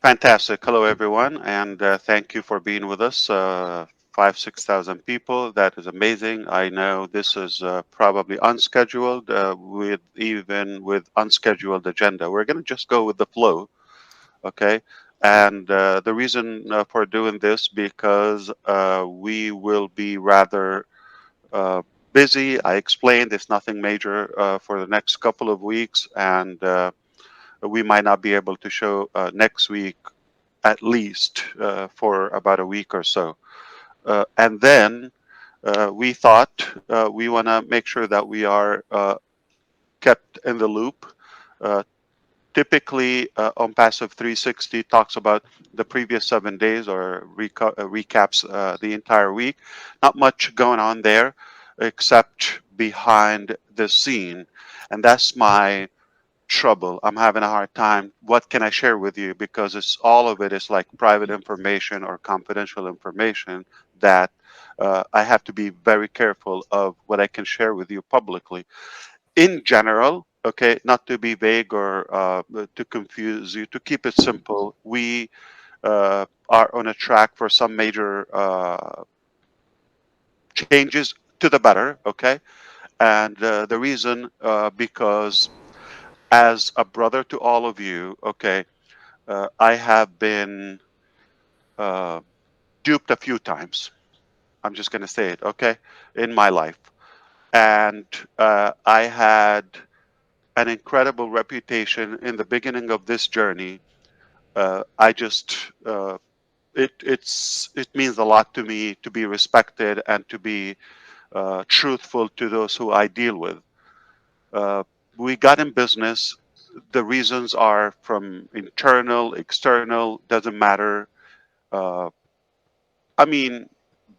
Fantastic. Hello, everyone, and thank you for being with us. 6,000 people. That is amazing. I know this is probably unscheduled, with even with unscheduled agenda. We're going to just go with the flow, okay? And the reason for doing this because we will be rather uh, busy. I explained it's nothing major for the next couple of weeks, and we might not be able to show next week at least for about a week or so. And then we thought we want to make sure that we are kept in the loop. Uh, Typically, on Passive 360 talks about the previous 7 days or recaps the entire week. Not much going on there except behind the scene. And that's my trouble. I'm having a hard time. What can I share with you? Because it's all of it is like private information or confidential information that I have to be very careful of what I can share with you publicly. In general, okay, not to be vague or to confuse you, to keep it simple, we are on a track for some major changes to the better, okay? And the reason, because as a brother to all of you, okay, I have been uh, duped a few times. I'm just going to say it, okay, in my life. And I had an incredible reputation in the beginning of this journey. I just, it means a lot to me to be respected and to be truthful to those who I deal with. Uh, we got in business. The reasons are from internal, external, doesn't matter. Uh, I mean,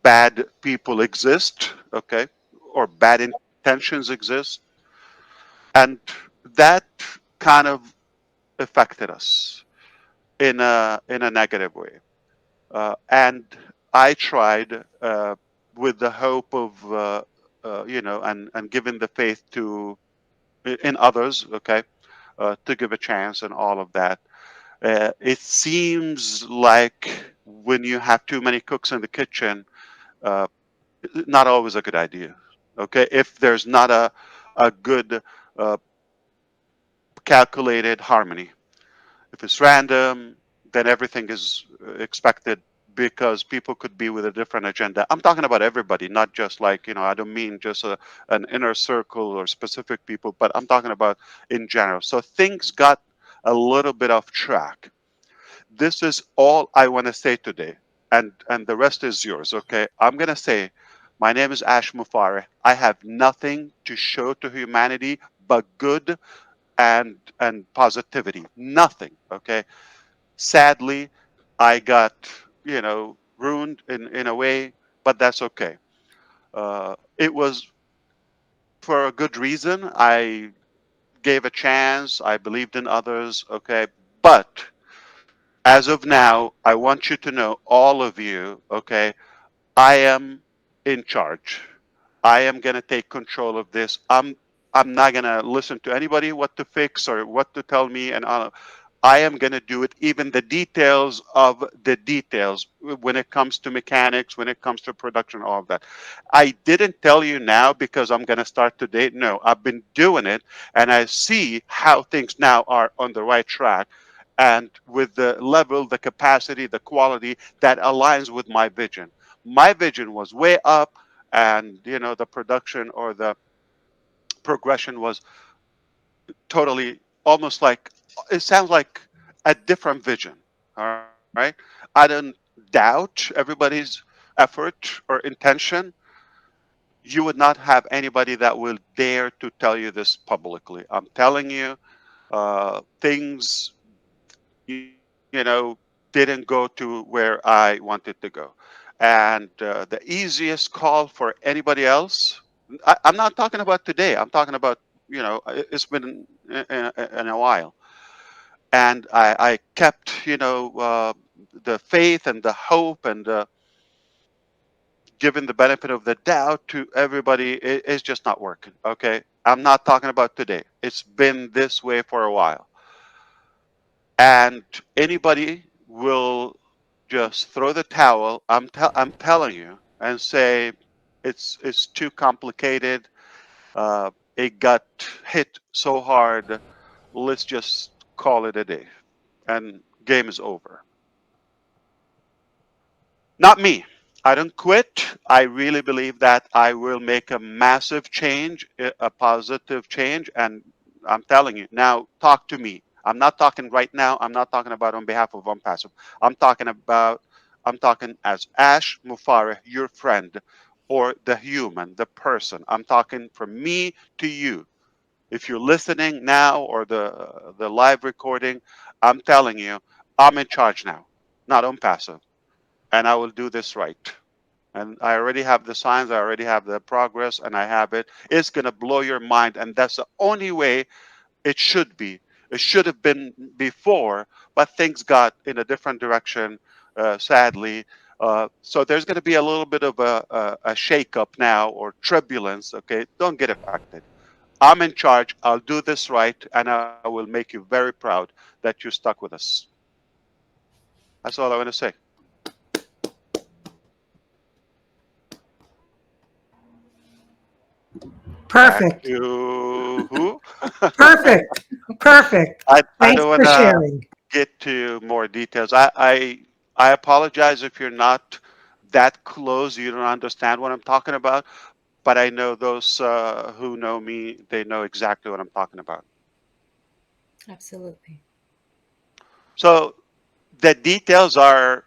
bad people exist, okay, or bad intentions exist, and that kind of affected us in a negative way. And I tried with the hope of and giving the faith to in others, okay, to give a chance and all of that. It seems like when you have too many cooks in the kitchen, uh, not always a good idea. Okay, if there's not a good uh, calculated harmony. If it's random, then everything is expected because people could be with a different agenda. I'm talking about everybody, not just like, I don't mean just an inner circle or specific people, but I'm talking about in general. So things got a little bit off track. This is all I want to say today, and the rest is yours. Okay, I'm gonna say, my name is Ash Mufareh. I have nothing to show to humanity but good and positivity. Nothing. Okay. Sadly, I got ruined in a way, but that's okay. It was for a good reason. I gave a chance. I believed in others. Okay, but as of now, I want you to know, all of you, okay, I am in charge. I am going to take control of this. I'm not going to listen to anybody what to fix or what to tell me and all. I am going to do it, even the details of the details when it comes to mechanics, when it comes to production, all of that. I didn't tell you now because I'm going to start today. No, I've been doing it and I see how things now are on the right track and with the level, the capacity, the quality that aligns with my vision. My vision was way up, and the production or the progression was totally almost like, it sounds like a different vision. All right, I don't doubt everybody's effort or intention. You would not have anybody that will dare to tell you this publicly. I'm telling you, things didn't go to where I wanted to go. And the easiest call for anybody else, I'm not talking about today. I'm talking about, it's been in a while. And I kept, the faith and the hope and giving the benefit of the doubt to everybody. It's just not working. Okay. I'm not talking about today. It's been this way for a while. And anybody will just throw the towel. I'm telling you, and say it's too complicated. It got hit so hard. Let's just call it a day, and game is over. Not me. I don't quit. I really believe that I will make a massive change, a positive change. And I'm telling you, now talk to me. I'm not talking right now. I'm not talking about on behalf of ONPASSIVE. I'm talking about, I'm talking as Ash Mufareh, your friend, or the human, the person. I'm talking from me to you. If you're listening now or the live recording, I'm telling you, I'm in charge now, not ONPASSIVE, and I will do this right. And I already have the signs, I already have the progress, and I have it. It's going to blow your mind. And that's the only way it should be. It should have been before, but things got in a different direction, sadly. So there's going to be a little bit of a shake-up now or turbulence. Okay, don't get affected. I'm in charge. I'll do this right, and I will make you very proud that you stuck with us. That's all I want to say. Back Perfect. to who? Perfect. Perfect. I Thanks don't want for to sharing. get to more details. I apologize if you're not that close. You don't understand what I'm talking about. But I know those who know me, they know exactly what I'm talking about. Absolutely. So the details are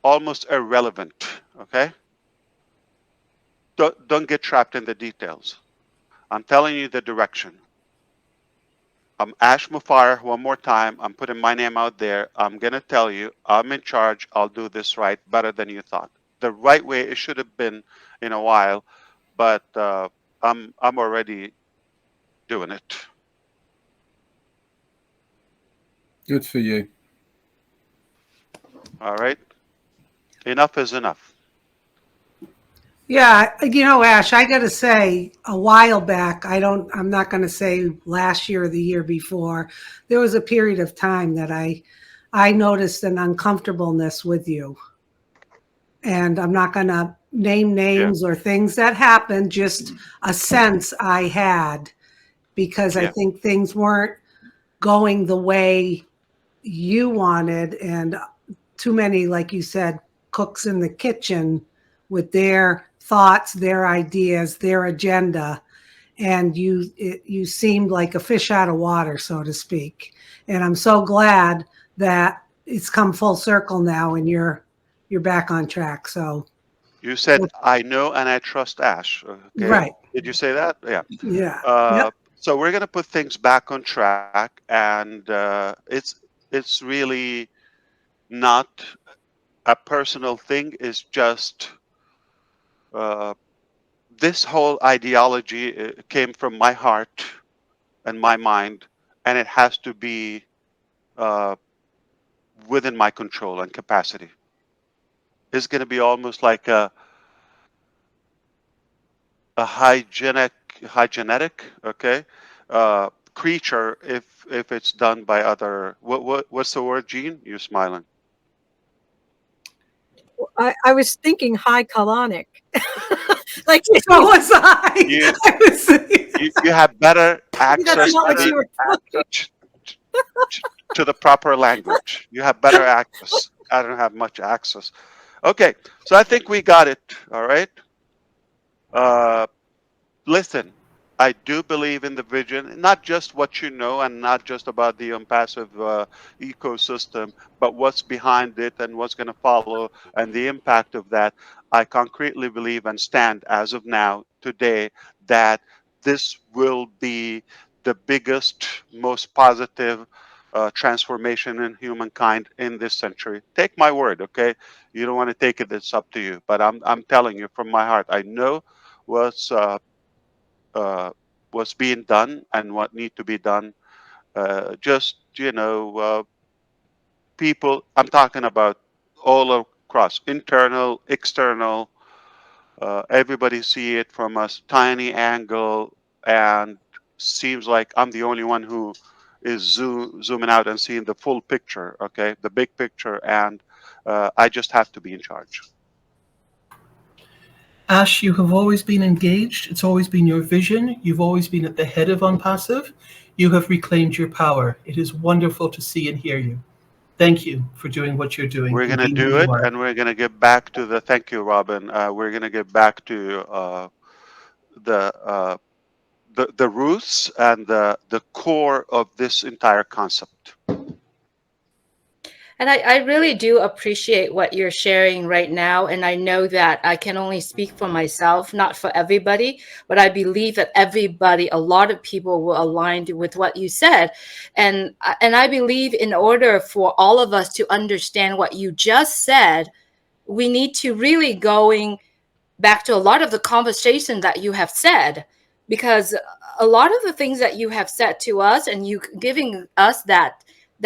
almost irrelevant. Okay, don't get trapped in the details. I'm telling you the direction. I'm Ash Mufareh one more time. I'm putting my name out there. I'm going to tell you, I'm in charge. I'll do this right better than you thought. The right way it should have been in a while, but I'm already doing it. Good for you. All right. Enough is enough. Yeah, Ash, I got to say, a while back, I'm not going to say last year or the year before, there was a period of time that I noticed an uncomfortableness with you. And I'm not going to name Yeah. names or things that happened, just a sense I had because I Yeah. think things weren't going the way you wanted, and too many, like you said, cooks in the kitchen with their thoughts, their ideas, their agenda, and you seemed like a fish out of water, so to speak. And I'm so glad that it's come full circle now, and you're back on track. So You said I know and I trust Ash. Okay. right, Did you say that? Yeah. yeah, yep, So we're gonna put things back on track, and it's really not a personal thing. It's just uh, this whole ideology came from my heart and my mind, and it has to be uh, within my control and capacity. It's going to be almost like a hygienic, okay, creature if it's done by other. What's the word, Gene? You're smiling. I was thinking high colonic. Like so was I. You I was, you have better maybe that's access not to what the you were talking. ch- ch- to the proper language. You have better access. I don't have much access. Okay, so I think we got it. All right. Uh, Listen, I do believe in the vision, not just what you know and not just about the passive ecosystem, but what's behind it and what's going to follow and the impact of that. I concretely believe and stand as of now, today, that this will be the biggest, most positive transformation in humankind in this century. Take my word, okay? You don't want to take it, it's up to you. But I'm telling you from my heart, I know what's uh, what's being done and what need to be done. Just people. I'm talking about all across, internal, external. Everybody see it from a tiny angle, and seems like I'm the only one who is zooming out and seeing the full picture, okay, the big picture, and I just have to be in charge. Ash, you have always been engaged. It's always been your vision. You've always been at the head of ONPASSIVE. You have reclaimed your power. It is wonderful to see and hear you. Thank you for doing what you're doing We're and going to being who do you it, are. and we're going to get back to the, thank you, Robin. We're going to get back to the the roots and the core of this entire concept. And I really do appreciate what you're sharing right now. And I know that I can only speak for myself, not for everybody, but I believe that everybody, a lot of people will align with what you said. And I believe in order for all of us to understand what you just said, we need to really going back to a lot of the conversation that you have said, because a lot of the things that you have said to us and you giving us that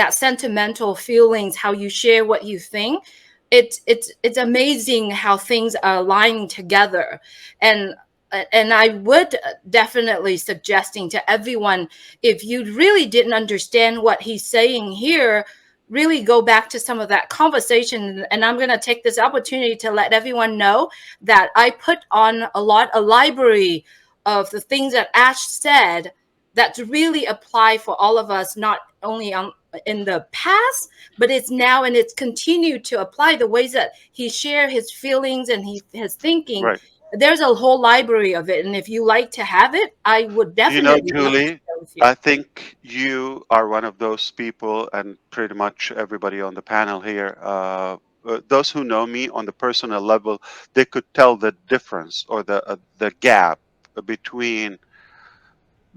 sentimental feelings, how you share what you think, it's amazing how things are aligning together. and and I would definitely suggesting to everyone, if you really didn't understand what he's saying here, really go back to some of that conversation. And I'm going to take this opportunity to let everyone know that I put on a library of the things that Ash said that really apply for all of us, not only in the past, but it's now, and it's continued to apply the ways that he shared his feelings and his thinking. Right. There's a whole library of it. And if you like to have it, I would You know, definitely love to Julie, share with you. I think you are one of those people, and pretty much everybody on the panel here, those who know me on the personal level, they could tell the difference or the gap between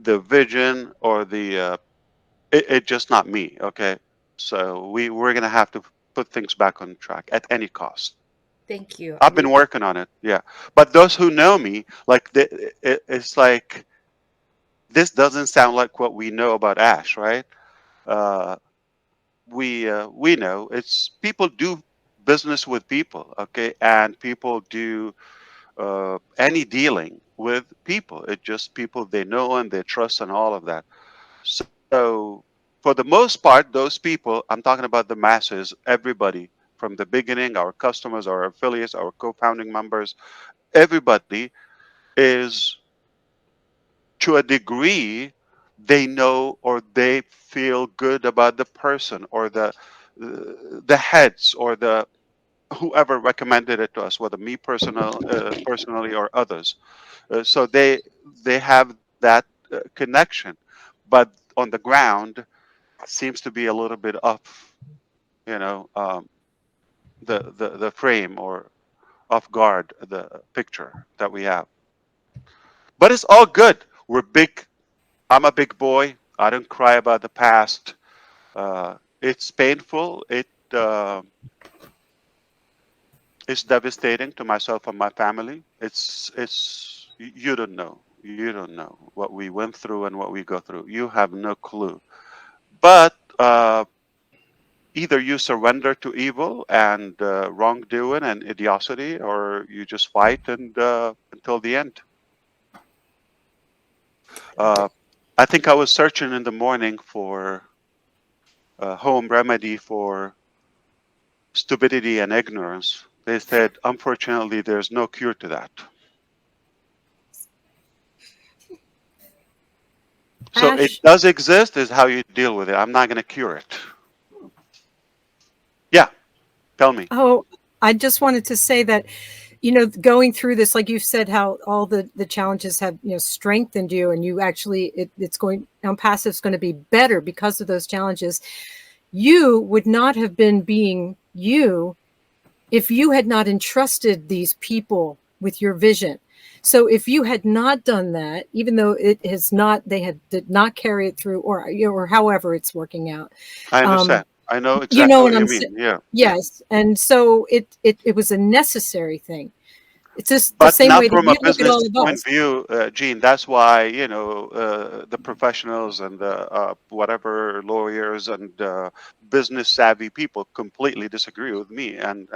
the vision or the it just not me. Okay, so we're gonna have to put things back on track at any cost. Thank you. I've been working on it, yeah. But those who know me, like it's like this doesn't sound like what we know about Ash, right? Uh, we know it's people do business with people, okay, and people do any dealing with people. It's just people they know and they trust and all of that. So for the most part, those people, I'm talking about the masses, everybody from the beginning, our customers, our affiliates, our co-founding members, everybody is to a degree they know or they feel good about the person or the heads or the whoever recommended it to us, whether me personally or others. So they have that connection, but on the ground seems to be a little bit off, you know, the frame or off guard the picture that we have. But it's all good. We're big. I'm a big boy. I don't cry about the past. It's painful. It's devastating to myself and my family. It's you don't know. You don't know what we went through and what we go through. You have no clue. But either you surrender to evil and wrongdoing and idiocy, or you just fight and until the end. I think I was searching in the morning for a home remedy for stupidity and ignorance. They said, unfortunately, there's no cure to that. So it Ash, does exist, is how you deal with it. I'm not going to cure it. Yeah, tell me. oh, I just wanted to say that, going through this, like you've said, how all the challenges have, strengthened you, and you actually, it's going, ONPASSIVE is going to be better because of those challenges. You would not have been being you if you had not entrusted these people with your vision. So if you had not done that, even though it has not, did not carry it through, or however it's working out. I understand. I know You exactly know what what you I'm mean. saying? Yeah. Yes. And so it was a necessary thing. It's just the But same way not that from a you look at business all of point us. of view, Gene. That's why, the professionals and the whatever lawyers and business savvy people completely disagree with me, and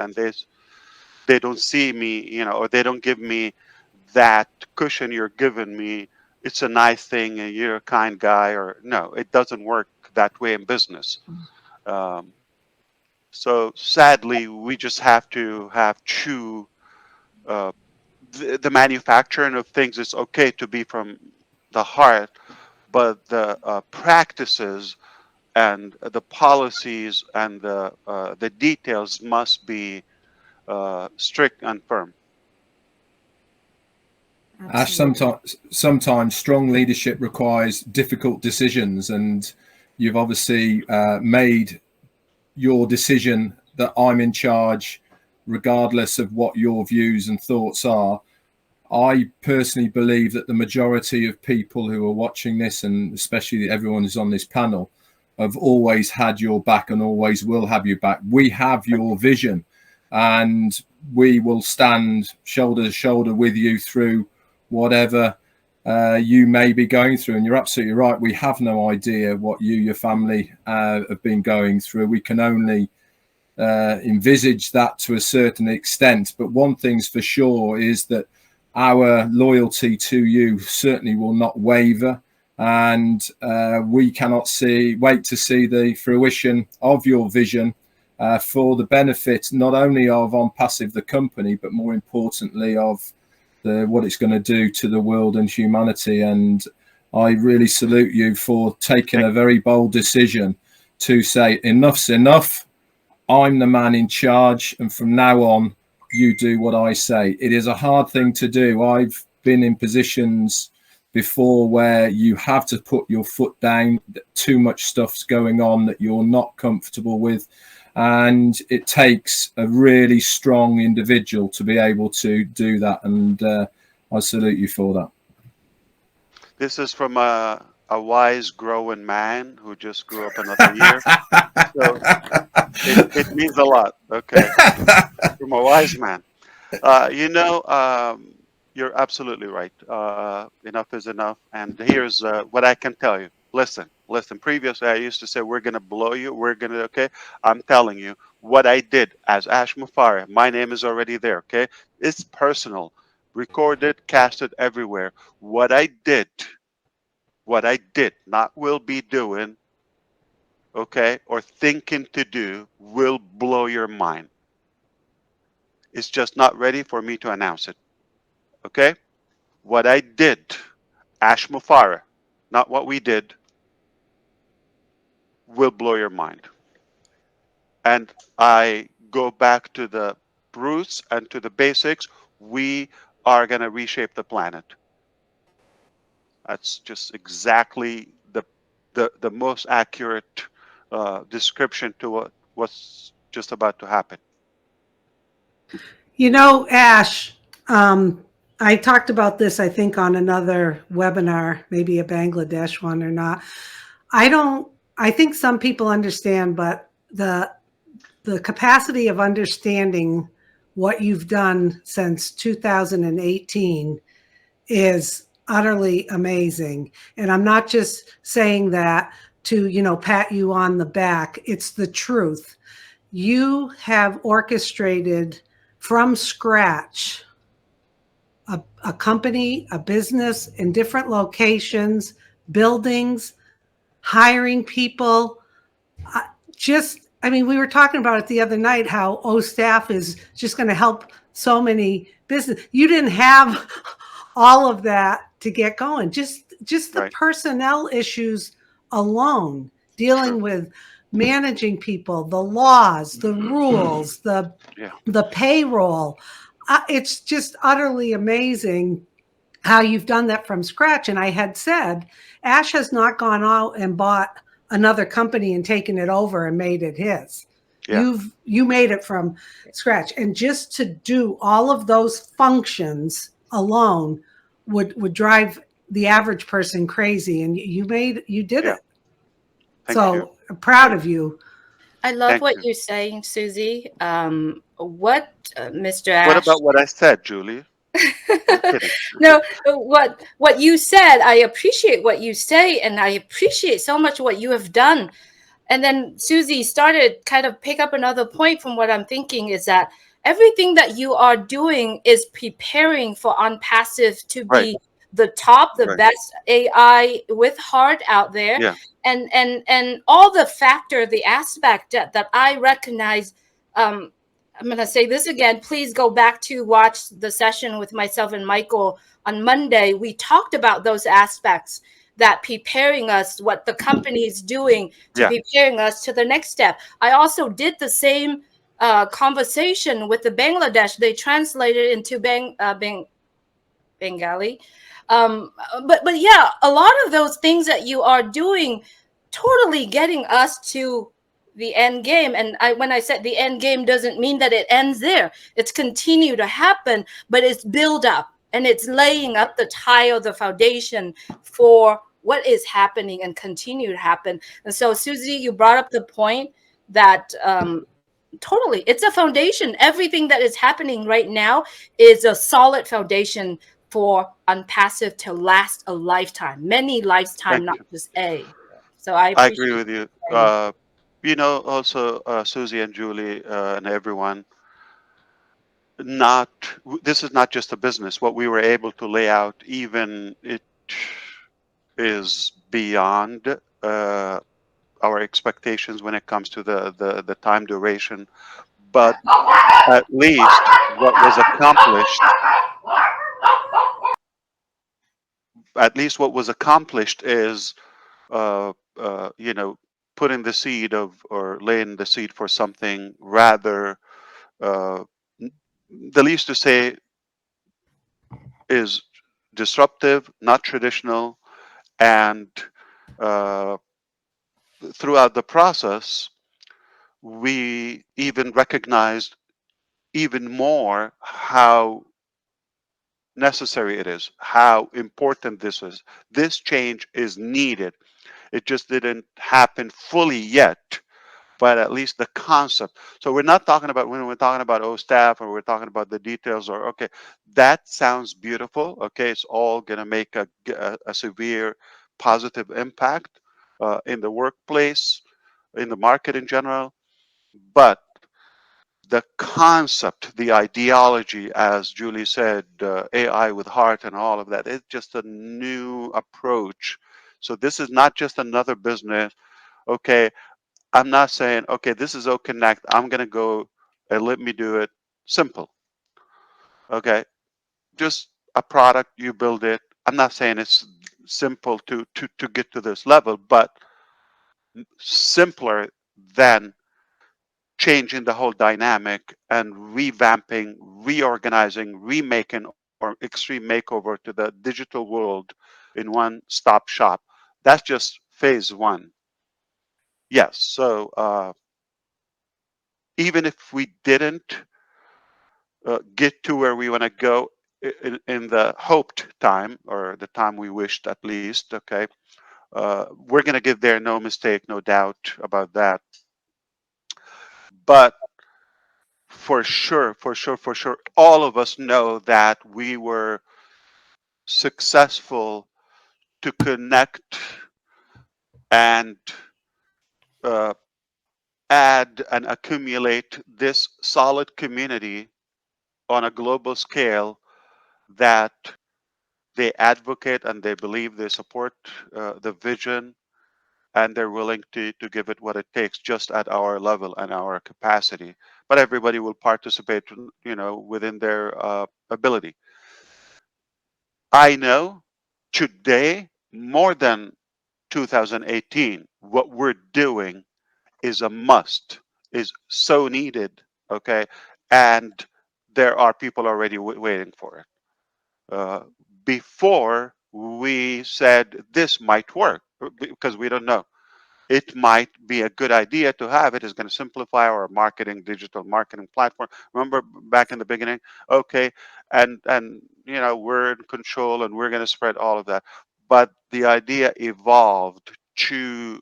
they don't see me, or they don't give me that cushion you're giving me. It's a nice thing, and you're a kind guy, or no, it doesn't work that way in business. So sadly, we just have to chew the manufacturing of things. It's okay to be from the heart, but the practices and the policies and the details must be strict and firm. Ash, sometimes strong leadership requires difficult decisions, and you've obviously made your decision that I'm in charge, regardless of what your views and thoughts are. I personally believe that the majority of people who are watching this, and especially everyone who's on this panel, have always had your back and always will have your back. We have your vision, and we will stand shoulder to shoulder with you through whatever you may be going through. And you're absolutely right. We have no idea what your family have been going through. We can only envisage that to a certain extent. But one thing's for sure is that our loyalty to you certainly will not waver. And we cannot wait to see the fruition of your vision for the benefit not only of ONPASSIVE, the company, but more importantly of what it's going to do to the world and humanity. And I really salute you for taking a very bold decision to say enough's enough. I'm the man in charge, and from now on, you do what I say. It is a hard thing to do. I've been in positions before where you have to put your foot down. Too much stuff's going on that you're not comfortable with. And it takes a really strong individual to be able to do that. And I salute you for that. This is from a wise, growing man who just grew up another year. So it means a lot. Okay. From a wise man. You're absolutely right. Enough is enough. And here's what I can tell you. Listen. Previously, I used to say, we're going to blow you. We're going to, okay? I'm telling you what I did as Ash Mufareh. My name is already there, okay? It's personal. Recorded, casted everywhere. What I did, not will be doing, okay, or thinking to do, will blow your mind. It's just not ready for me to announce it, okay? What I did, Ash Mufareh, not what we did, will blow your mind. And I go back to the roots and to the basics. We are going to reshape the planet. That's just exactly the most accurate description to what's just about to happen. You know, Ash, I talked about this, I think, on another webinar, maybe a Bangladesh one or not. I think some people understand, but the capacity of understanding what you've done since 2018 is utterly amazing. And I'm not just saying that to, pat you on the back. It's the truth. You have orchestrated from scratch a company, a business in different locations, buildings, hiring people. We were talking about it the other night, how OStaff is just going to help so many business. You didn't have all of that to get going. Just the Right. personnel issues alone, dealing with managing people, the laws, the rules, the payroll. It's just utterly amazing how you've done that from scratch. And I had said, Ash has not gone out and bought another company and taken it over and made it his. Yeah. You made it from scratch. And just to do all of those functions alone would drive the average person crazy. And you did it. Thank so you. I'm proud of you. I love Thank what you. you're saying, Susie. What Mr. Ash? What about what I said, Julie? No, what you said, I appreciate what you say, and I appreciate so much what you have done. And then Susie started kind of pick up another point from what I'm thinking is that everything that you are doing is preparing for ONPASSIVE to be the top, the Right. best AI with heart out there. Yeah. And all the factor, the aspect that I recognize. I'm going to say this again. Please go back to watch the session with myself and Michael on Monday. We talked about those aspects that preparing us, what the company is doing to Yeah. preparing us to the next step. I also did the same conversation with the Bangladesh. They translated into Bengali. But yeah, a lot of those things that you are doing, totally getting us to the end game. And when I said the end game, doesn't mean that it ends there. It's continue to happen, but it's build up and it's laying up the tile, the foundation for what is happening and continue to happen. And so, Susie, you brought up the point that totally, it's a foundation. Everything that is happening right now is a solid foundation for ONPASSIVE to last a lifetime, many lifetime, Thank not you. just a. So I I agree appreciate with you. sharing. You know, also Susie and Julie and everyone. Not this is not just a business. What we were able to lay out, even it is beyond our expectations when it comes to the time duration. But at least what was accomplished, is you know, putting the seed of, or laying the seed for something rather, uh, the least to say is disruptive, not traditional, and uh, throughout the process, we even recognized even more how necessary it is, how important this is. This change is needed. It just didn't happen fully yet, but at least the concept. So we're not talking about, when we're talking about staff, or we're talking about the details, or okay, that sounds beautiful. Okay, it's all going to make a severe positive impact in the workplace, in the market in general. But the concept, the ideology, as Julie said, AI with heart and all of that, it's just a new approach. So this is not just another business. Okay, I'm not saying, okay, this is OConnect. I'm going to go and let me do it simple. Okay, just a product, you build it. I'm not saying it's simple to get to this level, but simpler than changing the whole dynamic and revamping, reorganizing, remaking, or extreme makeover to the digital world in one stop shop. That's just phase one. Yes. So even if we didn't get to where we want to go in the hoped time, or the time we wished at least, okay, we're going to get there, no mistake, no doubt about that. But for sure, all of us know that we were successful to connect and uh, add and accumulate this solid community on a global scale, that they advocate and they believe, they support the vision, and they're willing to give it what it takes, just at our level and our capacity. But everybody will participate, you know, within their ability. I know today, more than 2018, what we're doing is a must, is so needed, okay? And there are people already waiting for it. Uh, Before we said this might work, because we don't know. It might be a good idea to have it. It's going to simplify our marketing, digital marketing platform. Remember back in the beginning? Okay, and you know, we're in control and we're going to spread all of that. But the idea evolved to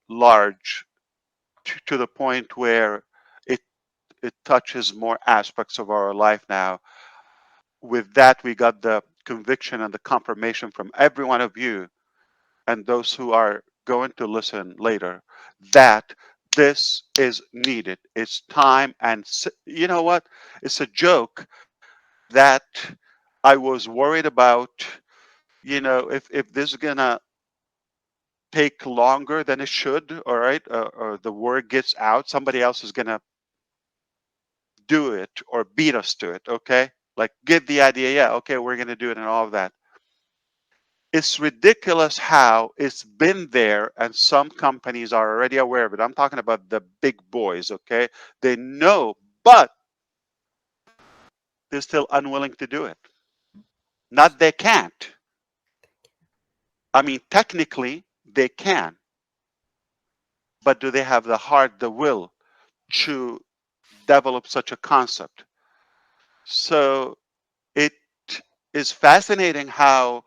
large, to the point where it it touches more aspects of our life now. With that, we got the conviction and the confirmation from every one of you and those who are going to listen later, that this is needed. It's time. And you know what? It's a joke that I was worried about, if this is gonna take longer than it should, all right, or the word gets out, somebody else is gonna do it or beat us to it, okay? Like, get the idea, yeah, okay, we're gonna do it and all of that. It's ridiculous how it's been there and some companies are already aware of it. I'm talking about the big boys, okay? They know, but they're still unwilling to do it. Not they can't. I mean, technically, they can. But do they have the heart, the will to develop such a concept? So it is fascinating how,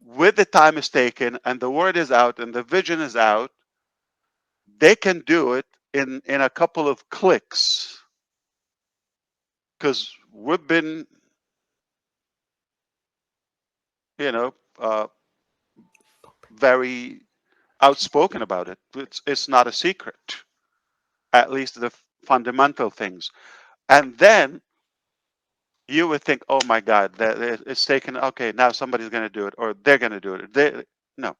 with the time is taken and the word is out and the vision is out, they can do it in a couple of clicks. Because we've been, very outspoken about it. It's not a secret, at least the fundamental things. And then you would think, oh my God, that it's taken. Okay, now somebody's going to do it, or they're going to do it. No.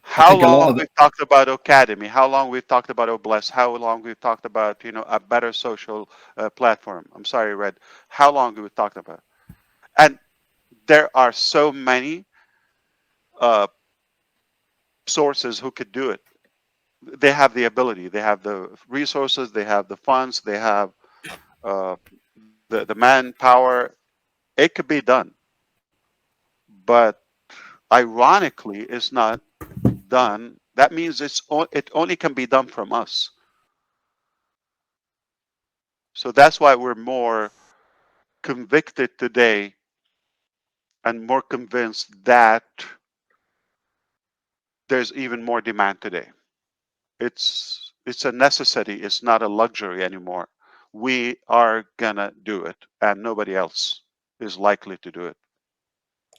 How think a lot long of the, we've talked about OCademey? How long we've talked about OBless? How long we've talked about a better social platform? I'm sorry, Red. How long have we talked about? And there are so many sources who could do it. They have the ability, they have the resources, they have the funds, they have the manpower. It could be done, but ironically, it's not done. That means it only can be done from us. So that's why we're more convicted today and more convinced that there's even more demand today. It's a necessity. It's not a luxury anymore. We are gonna do it, and nobody else is likely to do it.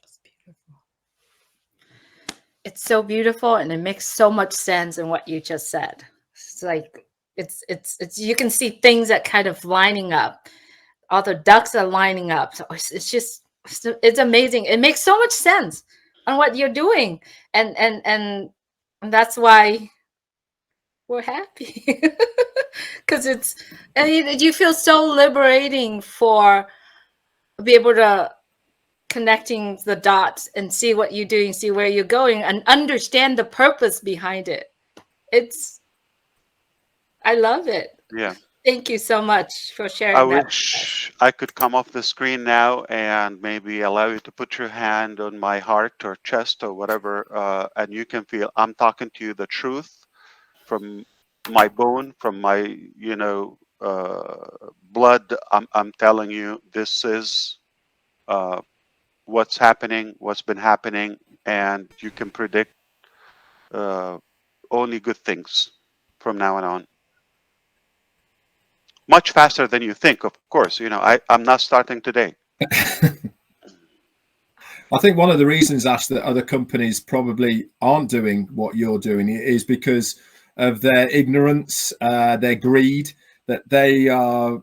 It's beautiful. It's so beautiful, and it makes so much sense in what you just said. It's like it's you can see things that kind of lining up. All the ducks are lining up. So it's just it's amazing. It makes so much sense on what you're doing, and that's why we're happy because you feel so liberating for be able to connecting the dots and see what you're doing, see where you're going, and understand the purpose behind it. I love it. Yeah. Thank you so much for I sharing that. wish I could come off the screen now and maybe allow you to put your hand on my heart or chest or whatever, and you can feel I'm talking to you the truth from my bone, from my blood. I'm telling you this is what's happening, what's been happening, and you can predict only good things from now on. Much faster than you think, of course. I'm not starting today. I think one of the reasons, Ash, that other companies probably aren't doing what you're doing is because of their ignorance, their greed, that they are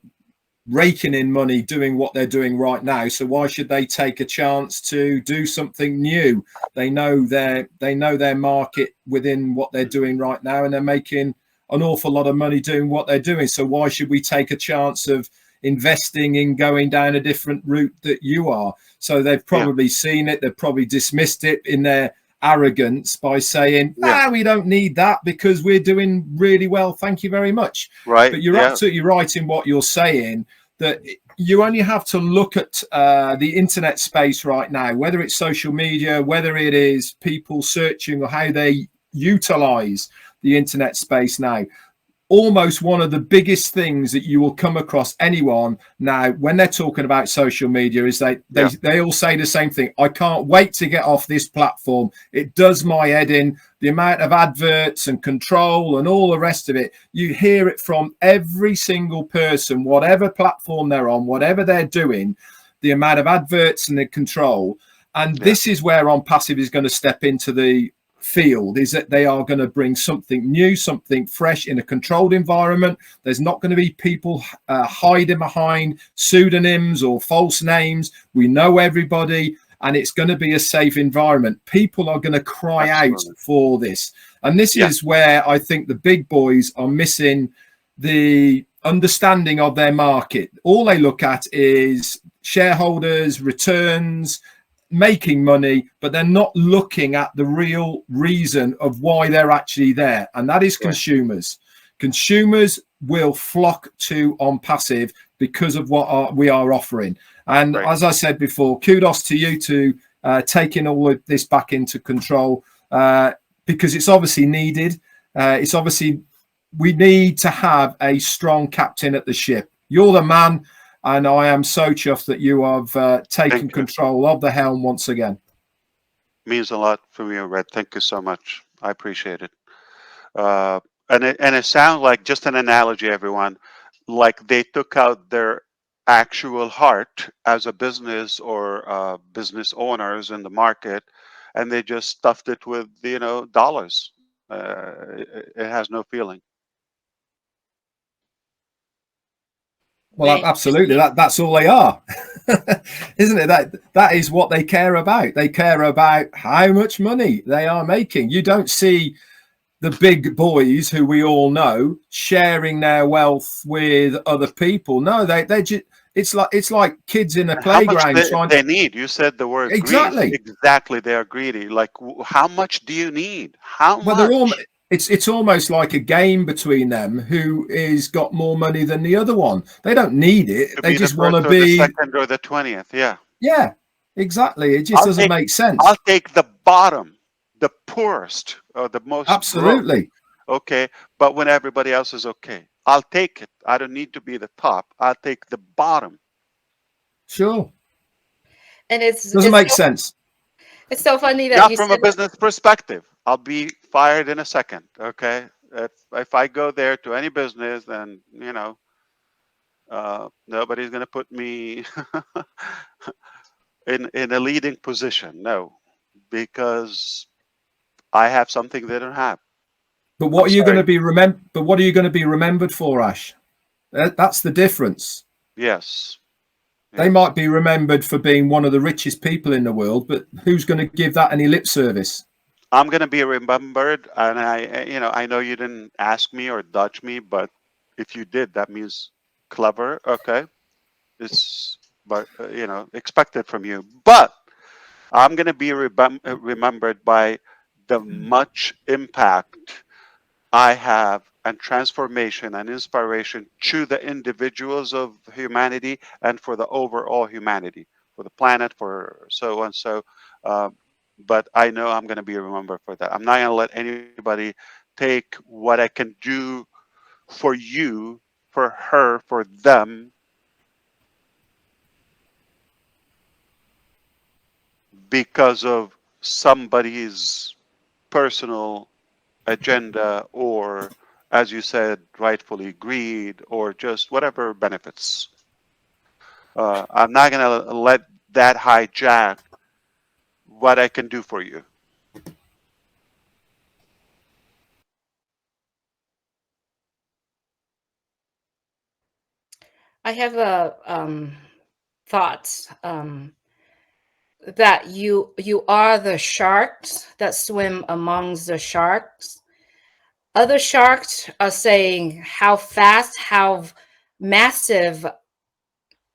raking in money doing what they're doing right now. So why should they take a chance to do something new? They know their market within what they're doing right now, and they're making an awful lot of money doing what they're doing. So why should we take a chance of investing in going down a different route that you are? So they've probably seen it. They've probably dismissed it in their arrogance by saying, we don't need that because we're doing really well. Thank you very much. Right. But you're absolutely right in what you're saying, that you only have to look at the internet space right now, whether it's social media, whether it is people searching or how they utilize the internet space now. Almost one of the biggest things that you will come across anyone now when they're talking about social media is they all say the same thing. I can't wait to get off this platform. It does my head in. The amount of adverts and control and all the rest of it, you hear it from every single person, whatever platform they're on, whatever they're doing, the amount of adverts and the control. And this is where ONPASSIVE is going to step into the field is that they are going to bring something new, something fresh in a controlled environment. There's not going to be people hiding behind pseudonyms or false names. We know everybody, and it's going to be a safe environment. People are going to cry out for this. And this is where I think the big boys are missing the understanding of their market. All they look at is shareholders, returns, making money, but they're not looking at the real reason of why they're actually there, and that is consumers. Consumers will flock to ONPASSIVE because of what we are offering. And as I said before, kudos to you to taking all of this back into control, because it's obviously needed. It's obviously, we need to have a strong captain at the ship. You're the man. And I am so chuffed that you have taken control of the helm once again. Means a lot from you, Red. Thank you so much. I appreciate it. And it sounds like, just an analogy, everyone, like they took out their actual heart as a business or business owners in the market, and they just stuffed it with, you know, dollars. It has no feeling. Well, absolutely. That's all they are, isn't it? That is what they care about. They care about how much money they are making. You don't see the big boys who we all know sharing their wealth with other people. No, they just, it's like kids in a playground. How much they need? You said the word exactly. Greedy. Exactly, they are greedy. Like, how much do you need? How much? They're all. It's almost like a game between them, who is got more money than the other one. They don't need it. They just want to be the second or the 20th. Yeah. Yeah, exactly. It just doesn't make sense. I'll take the bottom, the poorest, or the most. Absolutely. Broke. Okay, but when everybody else is okay, I'll take it. I don't need to be the top. I'll take the bottom. Sure. And it doesn't make sense. It's so funny that not you from said a business perspective. I'll be fired in a second. Okay, if I go there to any business, then you know, nobody's gonna put me in a leading position. No, because I have something they don't have. But what are you going to be But what are you going to be remembered for, Ash? That's the difference. Yes. They might be remembered for being one of the richest people in the world, but who's going to give that any lip service? I'm going to be remembered, and I know you didn't ask me or dodge me, but if you did, that means clever. Okay, it's expected from you. But I'm going to be remembered by the much impact I have and transformation and inspiration to the individuals of humanity and for the overall humanity, for the planet, for so and so. But I know I'm going to be remembered for that. I'm not going to let anybody take what I can do for you, for her, for them, because of somebody's personal agenda, or, as you said, rightfully, greed, or just whatever benefits. I'm not going to let that hijack what I can do for you. I have a thought that you are the sharks that swim amongst the sharks. Other sharks are saying, how fast, how massive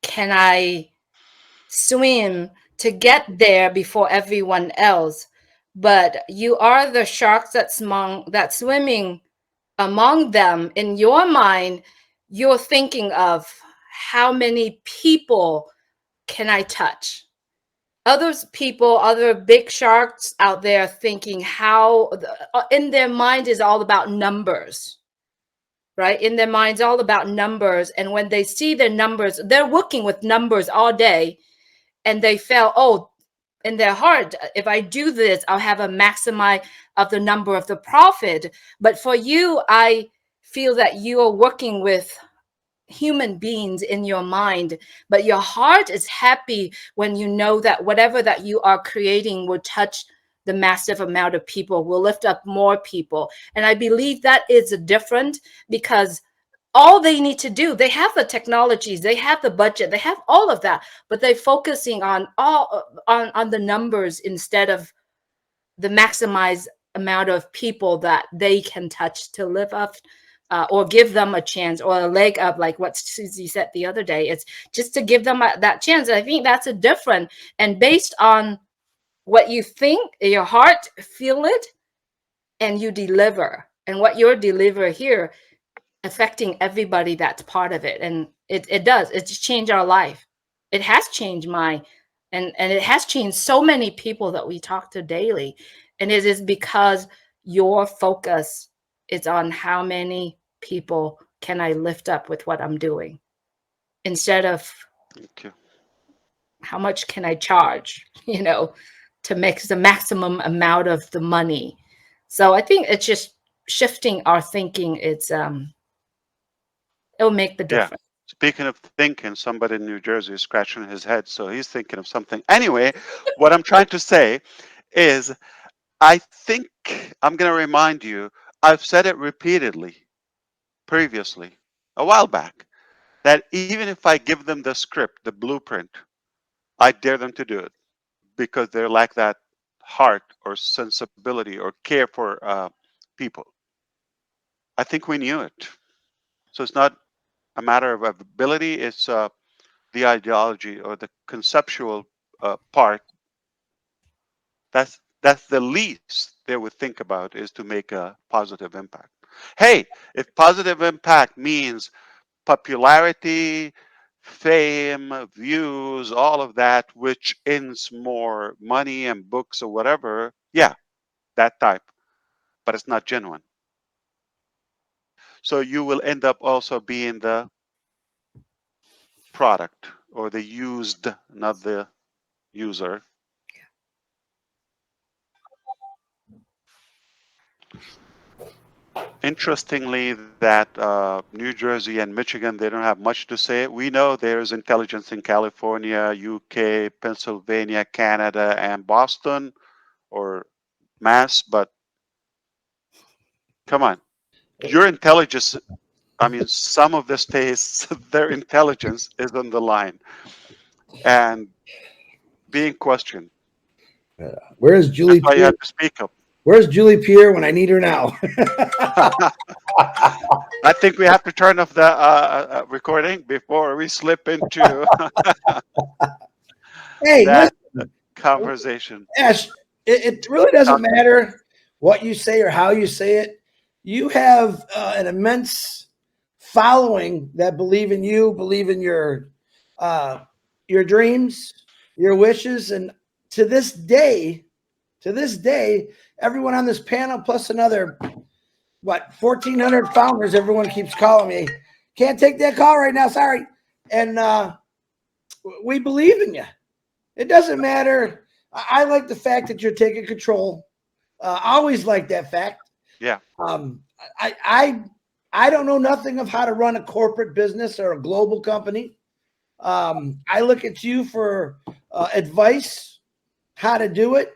can I swim to get there before everyone else? But you are the sharks that's swimming among them. In your mind, you're thinking of, how many people can I touch? Other people, other big sharks out there thinking how, in their mind is all about numbers, right? In their minds, all about numbers. And when they see their numbers, they're working with numbers all day. And they felt, oh, in their heart, if I do this, I'll have a maximize of the number of the profit. But for you, I feel that you are working with human beings in your mind, but your heart is happy when you know that whatever that you are creating will touch the massive amount of people, will lift up more people. And I believe that is different, because all they need to do, they have the technologies, they have the budget, they have all of that, but they're focusing on the numbers instead of the maximized amount of people that they can touch to live up, or give them a chance or a leg up, like what Susie said the other day. It's just to give them that chance. I think that's a different, and based on what you think, your heart feel it, and you deliver, and what you're deliver here affecting everybody that's part of it. And it does, it's changed our life. It has changed and it has changed so many people that we talk to daily. And it is because your focus is on how many people can I lift up with what I'm doing, instead of how much can I charge, you know, to make the maximum amount of the money. So I think it's just shifting our thinking. It'll make the difference. Yeah. Speaking of thinking, somebody in New Jersey is scratching his head, so he's thinking of something. Anyway, what I'm trying to say is, I think I'm going to remind you, I've said it repeatedly previously, a while back, that even if I give them the script, the blueprint, I dare them to do it, because they're like that heart or sensibility or care for people. I think we knew it. So it's not a matter of ability, it's the ideology or the conceptual part. That's the least they would think about, is to make a positive impact. Hey, if positive impact means popularity, fame, views, all of that, which ends more money and books or whatever, yeah, that type, but it's not genuine. So you will end up also being the product, or the used, not the user. Interestingly, that New Jersey and Michigan, they don't have much to say. We know there's intelligence in California, UK, Pennsylvania, Canada, and Boston, or Mass, but come on. Your intelligence, I mean, some of the states, their intelligence is on the line and being questioned. Where's Julie? That's why you have to speak up. Where's Julie Pierre when I need her now? I think we have to turn off the recording before we slip into Hey, that listen, conversation. Ash, it really doesn't matter what you say or how you say it. You have an immense following that believe in you, believe in your dreams, your wishes, and to this day, everyone on this panel plus another 1,400 founders, everyone keeps calling me. Can't take that call right now, sorry. And we believe in you. It doesn't matter. I like the fact that you're taking control. I always like that fact. Yeah. I don't know nothing of how to run a corporate business or a global company. I look at you for advice, how to do it.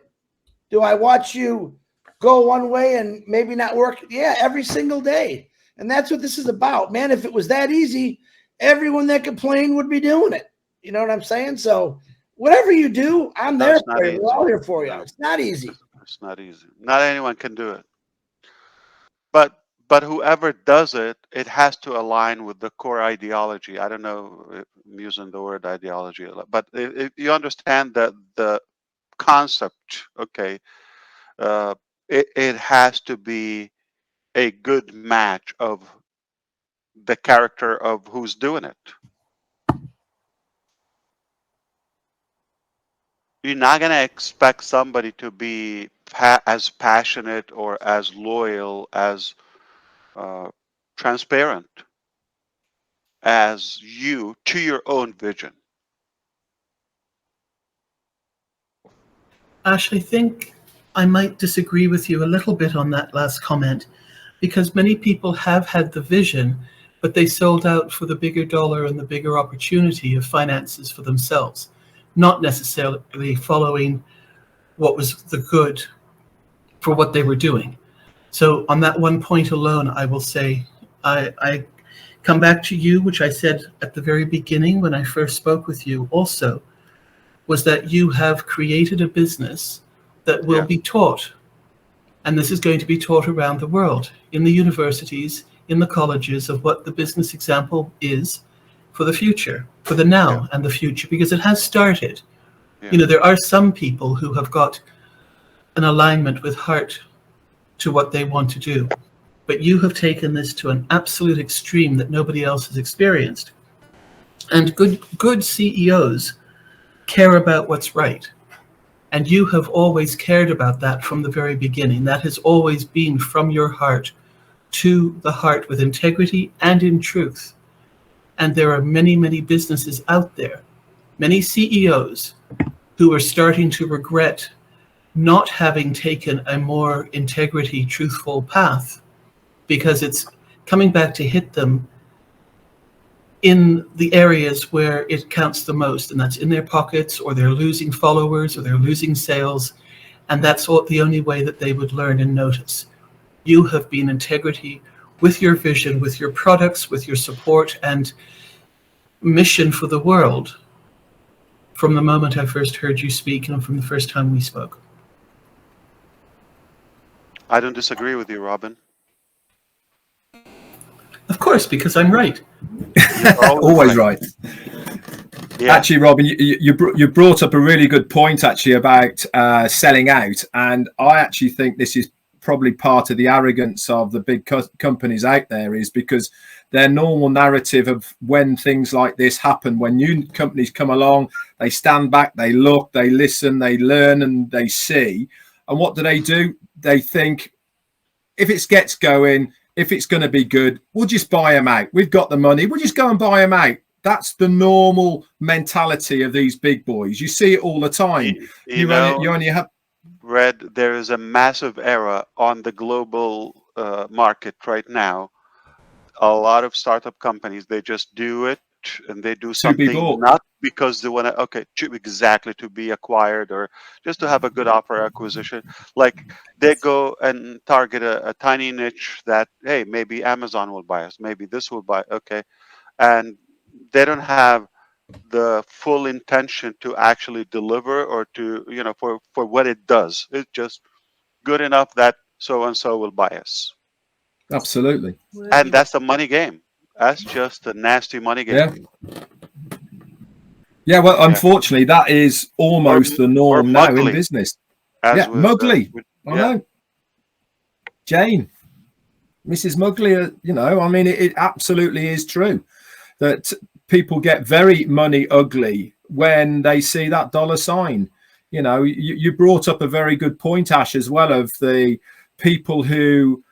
Do I watch you go one way and maybe not work? Yeah, every single day. And that's what this is about. Man, if it was that easy, everyone that complained would be doing it. You know what I'm saying? So whatever you do, I'm there for you. We're all here for you. It's not easy. It's not easy. Not anyone can do it. But whoever does it, it has to align with the core ideology. I don't know if I'm using the word ideology a lot, but if you understand the concept, okay, it has to be a good match of the character of who's doing it. You're not going to expect somebody to be as passionate or as loyal, as transparent as you to your own vision. Ash, I think I might disagree with you a little bit on that last comment, because many people have had the vision, but they sold out for the bigger dollar and the bigger opportunity of finances for themselves, not necessarily following what was the good for what they were doing. So on that one point alone, I will say, I come back to you, which I said at the very beginning when I first spoke with you also, was that you have created a business that will be taught. And this is going to be taught around the world, in the universities, in the colleges, of what the business example is for the future, for the now and the future, because it has started. You know, there are some people who have got an alignment with heart to what they want to do. But you have taken this to an absolute extreme that nobody else has experienced. And good CEOs care about what's right. And you have always cared about that from the very beginning. That has always been from your heart to the heart, with integrity and in truth. And there are many, many businesses out there, many CEOs who are starting to regret not having taken a more integrity, truthful path, because it's coming back to hit them in the areas where it counts the most, and that's in their pockets, or they're losing followers, or they're losing sales, and that's the only way that they would learn and notice. You have been integrity with your vision, with your products, with your support and mission for the world from the moment I first heard you speak and from the first time we spoke. I don't disagree with you, Robin. Of course, because I'm right. Always right. Yeah. Actually, Robin, you brought up a really good point actually about selling out, and I actually think this is probably part of the arrogance of the big companies out there, is because their normal narrative of when things like this happen, when new companies come along, they stand back, they look, they listen, they learn, and they see. And what do? They think, if it gets going, if it's going to be good, we'll just buy them out. We've got the money. We'll just go and buy them out. That's the normal mentality of these big boys. You see it all the time. You only have... Red, there is a massive error on the global market right now. A lot of startup companies, they just do it, and they do something not because they want to, exactly, to be acquired or just to have a good offer acquisition. Like, they go and target a tiny niche that, hey, maybe Amazon will buy us, maybe this will buy, and they don't have the full intention to actually deliver or to, for what it does. It's just good enough that so and so will buy us. Absolutely. And that's a money game. That's just a nasty money game. Yeah, well, unfortunately, that is almost the norm now in business. Mugly. I know. Jane, Mrs. Mugly, I mean, it absolutely is true that people get very money ugly when they see that dollar sign. You brought up a very good point, Ash, as well, of the people who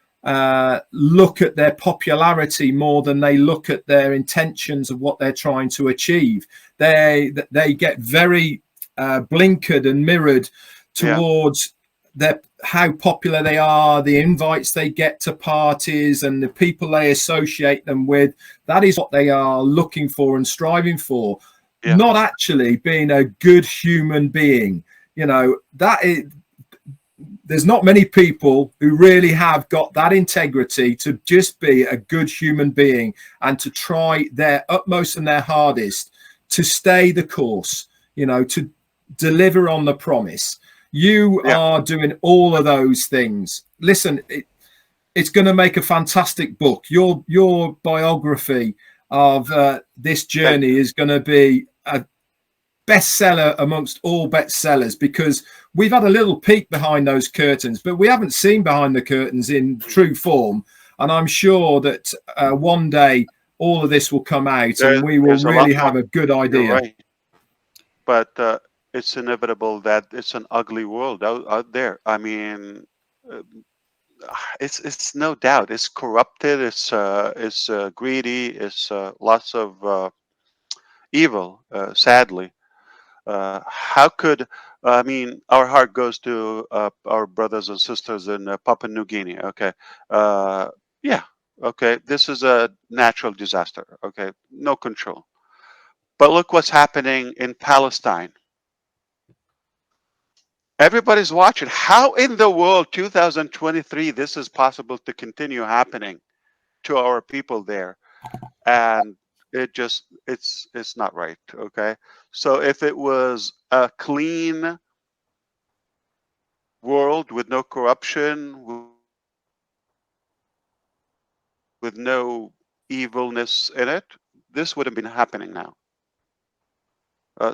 look at their popularity more than they look at their intentions of what they're trying to achieve. They get very blinkered and mirrored towards how popular they are, the invites they get to parties, and the people they associate them with. That is what they are looking for and striving for, not actually being a good human being. There's not many people who really have got that integrity to just be a good human being and to try their utmost and their hardest to stay the course, to deliver on the promise. You are doing all of those things. Listen, it's going to make a fantastic book. Your biography of this journey is going to be a bestseller amongst all bestsellers, because we've had a little peek behind those curtains, but we haven't seen behind the curtains in true form. And I'm sure that one day all of this will come out and we will really have a good idea. Right. But it's inevitable that it's an ugly world out there. I mean, it's no doubt. It's corrupted. It's greedy. It's lots of evil, sadly. How could, I mean, our heart goes to our brothers and sisters in Papua New Guinea. This is a natural disaster. No control. But look what's happening in Palestine. Everybody's watching. How in the world 2023 this is possible to continue happening to our people there? And it's not right. Okay, so if it was a clean world with no corruption, with no evilness in it, this wouldn't been happening now.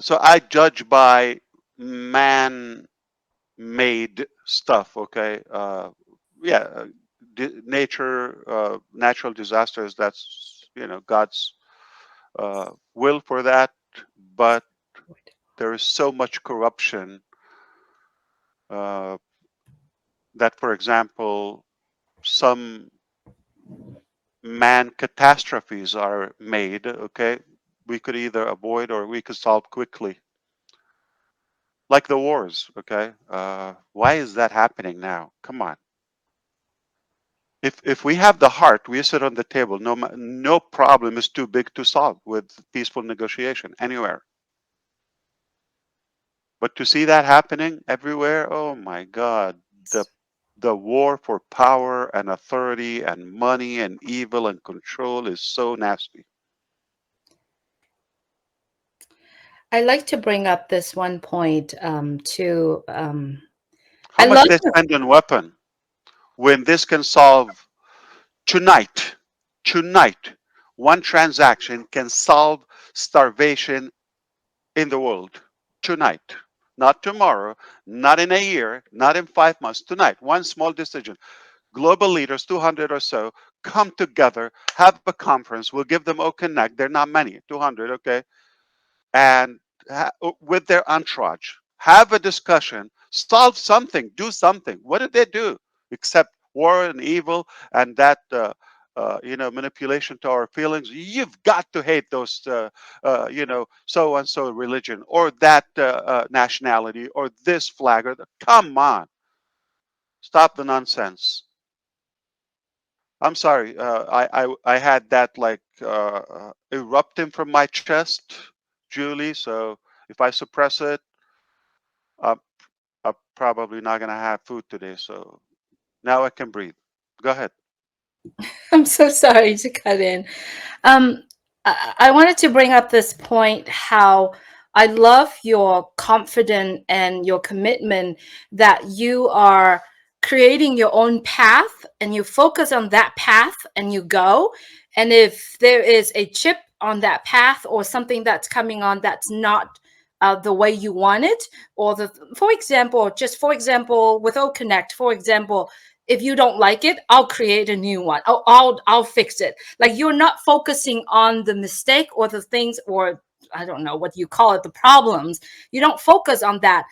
So I judge by man-made stuff. Okay, yeah, nature, natural disasters. That's God's will for that, but there is so much corruption that, for example, some man catastrophes are made. Okay, we could either avoid or we could solve quickly, like the wars. Okay, why is that happening now? Come on. If we have the heart, we sit on the table. No problem is too big to solve with peaceful negotiation anywhere. But to see that happening everywhere, oh my God, the war for power and authority and money and evil and control is so nasty. I like to bring up this one point to. How much they spend on weapon when this can solve tonight? Tonight, one transaction can solve starvation in the world. Tonight. Not tomorrow, not in a year, not in 5 months. Tonight, one small decision. Global leaders, 200 or so, come together, have a conference. We'll give them OConnect. They're not many, 200, okay? And with their entourage, have a discussion, solve something, do something. What did they do except war and evil and that manipulation to our feelings? You've got to hate those so and so religion or that nationality or this flag or come on, stop the nonsense. I'm sorry, I had that like erupting from my chest, Julie. So if I suppress it, I'm probably not gonna have food today. So now I can breathe. Go ahead. I'm so sorry to cut in. I wanted to bring up this point, how I love your confidence and your commitment that you are creating your own path and you focus on that path and you go. And if there is a chip on that path or something that's coming on that's not the way you want it, or for example, with OConnect, for example, if you don't like it, I'll create a new one. I'll fix it. Like, you're not focusing on the mistake or the things, or I don't know what you call it, the problems. You don't focus on that.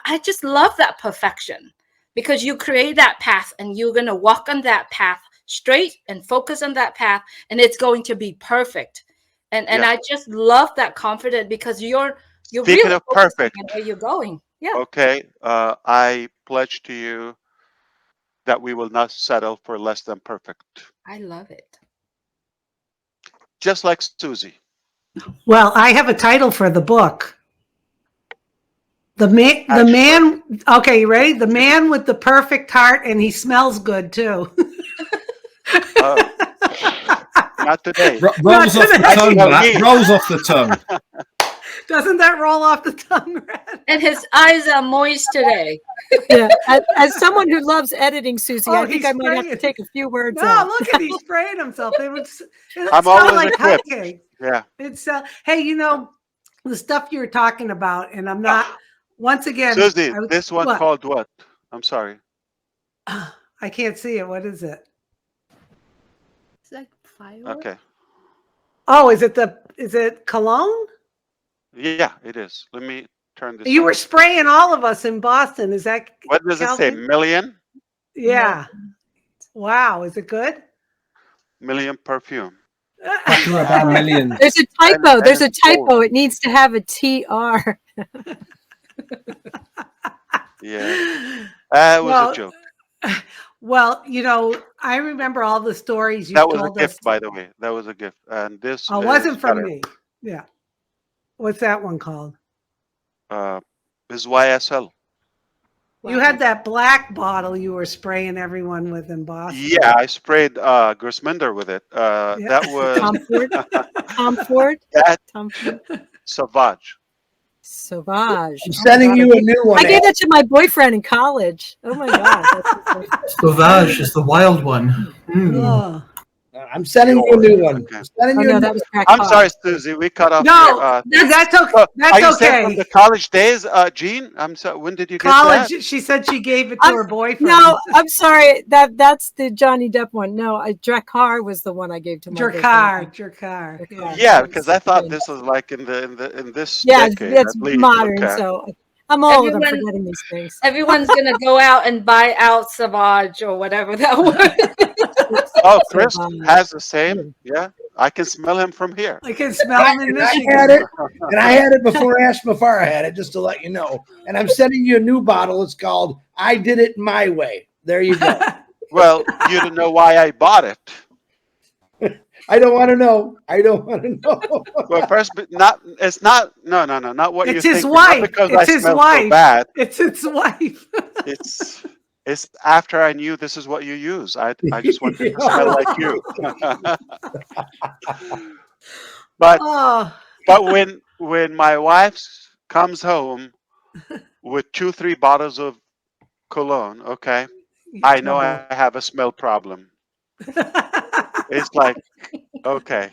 I just love that perfection, because you create that path and you're going to walk on that path straight and focus on that path, and it's going to be perfect. And I just love that confidence, because you're Speaking really of focusing perfect, on where you're going. Yeah. okay, I pledge to you that we will not settle for less than perfect. I love it. Just like Susie. Well, I have a title for the book. The man. Okay, you ready? The man with the perfect heart, and he smells good too. Not today. Rolls off the tongue, Matt. Rolls off the tongue. Doesn't that roll off the tongue, Red? And his eyes are moist today. Yeah, as someone who loves editing, Susie, I think he's I might have to spraying. take a few words No, out. look at he's spraying himself. It I'm smell always like equipped. hotcakes. Yeah. It's hey, the stuff you're talking about, and I'm not. Once again, Susie, this one called what? I'm sorry. I can't see it. What is it? It's like firework. Okay. Oh, is it cologne? Yeah, it is. Let me turn this. You were spraying all of us in Boston. Is that what does it say? Million? Yeah. Wow. Is it good? Million perfume. Talking about million. There's a typo. There's a typo. It needs to have a TR. Yeah. That was a joke. Well, I remember all the stories you told us. That was a gift, by the way. That was a gift. And this wasn't from me. Yeah. What's that one called? Is YSL. You had that black bottle you were spraying everyone with in Boston. Yeah, I sprayed Gersminder with it. Yeah. That was Comfort. Comfort. that Comfort. Savage. Sauvage. I'm Oh my sending God, you a new one. I gave that to my boyfriend in college. Oh my God. Sauvage is the wild one. Mm. Oh. I'm sending you a new one. Okay. I'm sending Oh you a no, new that was crack I'm pop. sorry, Susie. We cut off No, your. that's So, are that's you saying from okay. the college days, Jean? I'm sorry. When did you get College. that? She said she gave it to her boyfriend. No, I'm sorry. That's the Johnny Depp one. No, Drakkar was the one I gave to my boyfriend. Drakkar. Yeah. Yeah, because I thought this was like in this Yeah, decade it's at least. modern. Okay. So I'm old. I'm Everyone- forgetting these things. Everyone's gonna go out and buy out Savage or whatever that was. Oh, Chris Sauvage. has the same. Yeah, I can smell him from here. I can smell him in And I Michigan. had it, and I had it before Ash Mufareh had it, just to let you know. And I'm sending you a new bottle. It's called "I Did It My Way." There you go. Well, you don't know why I bought it. I don't want to know. I don't want to know. Well, first, but not. It's not. No, not what It's you his think. wife. Not because It's I his smell so wife. bad. It's its wife. It's after I knew this is what you use. I just wanted to smell like you. but Oh. but when my wife comes home with 2-3 bottles of cologne, okay, I know I have a smell problem. It's like, okay,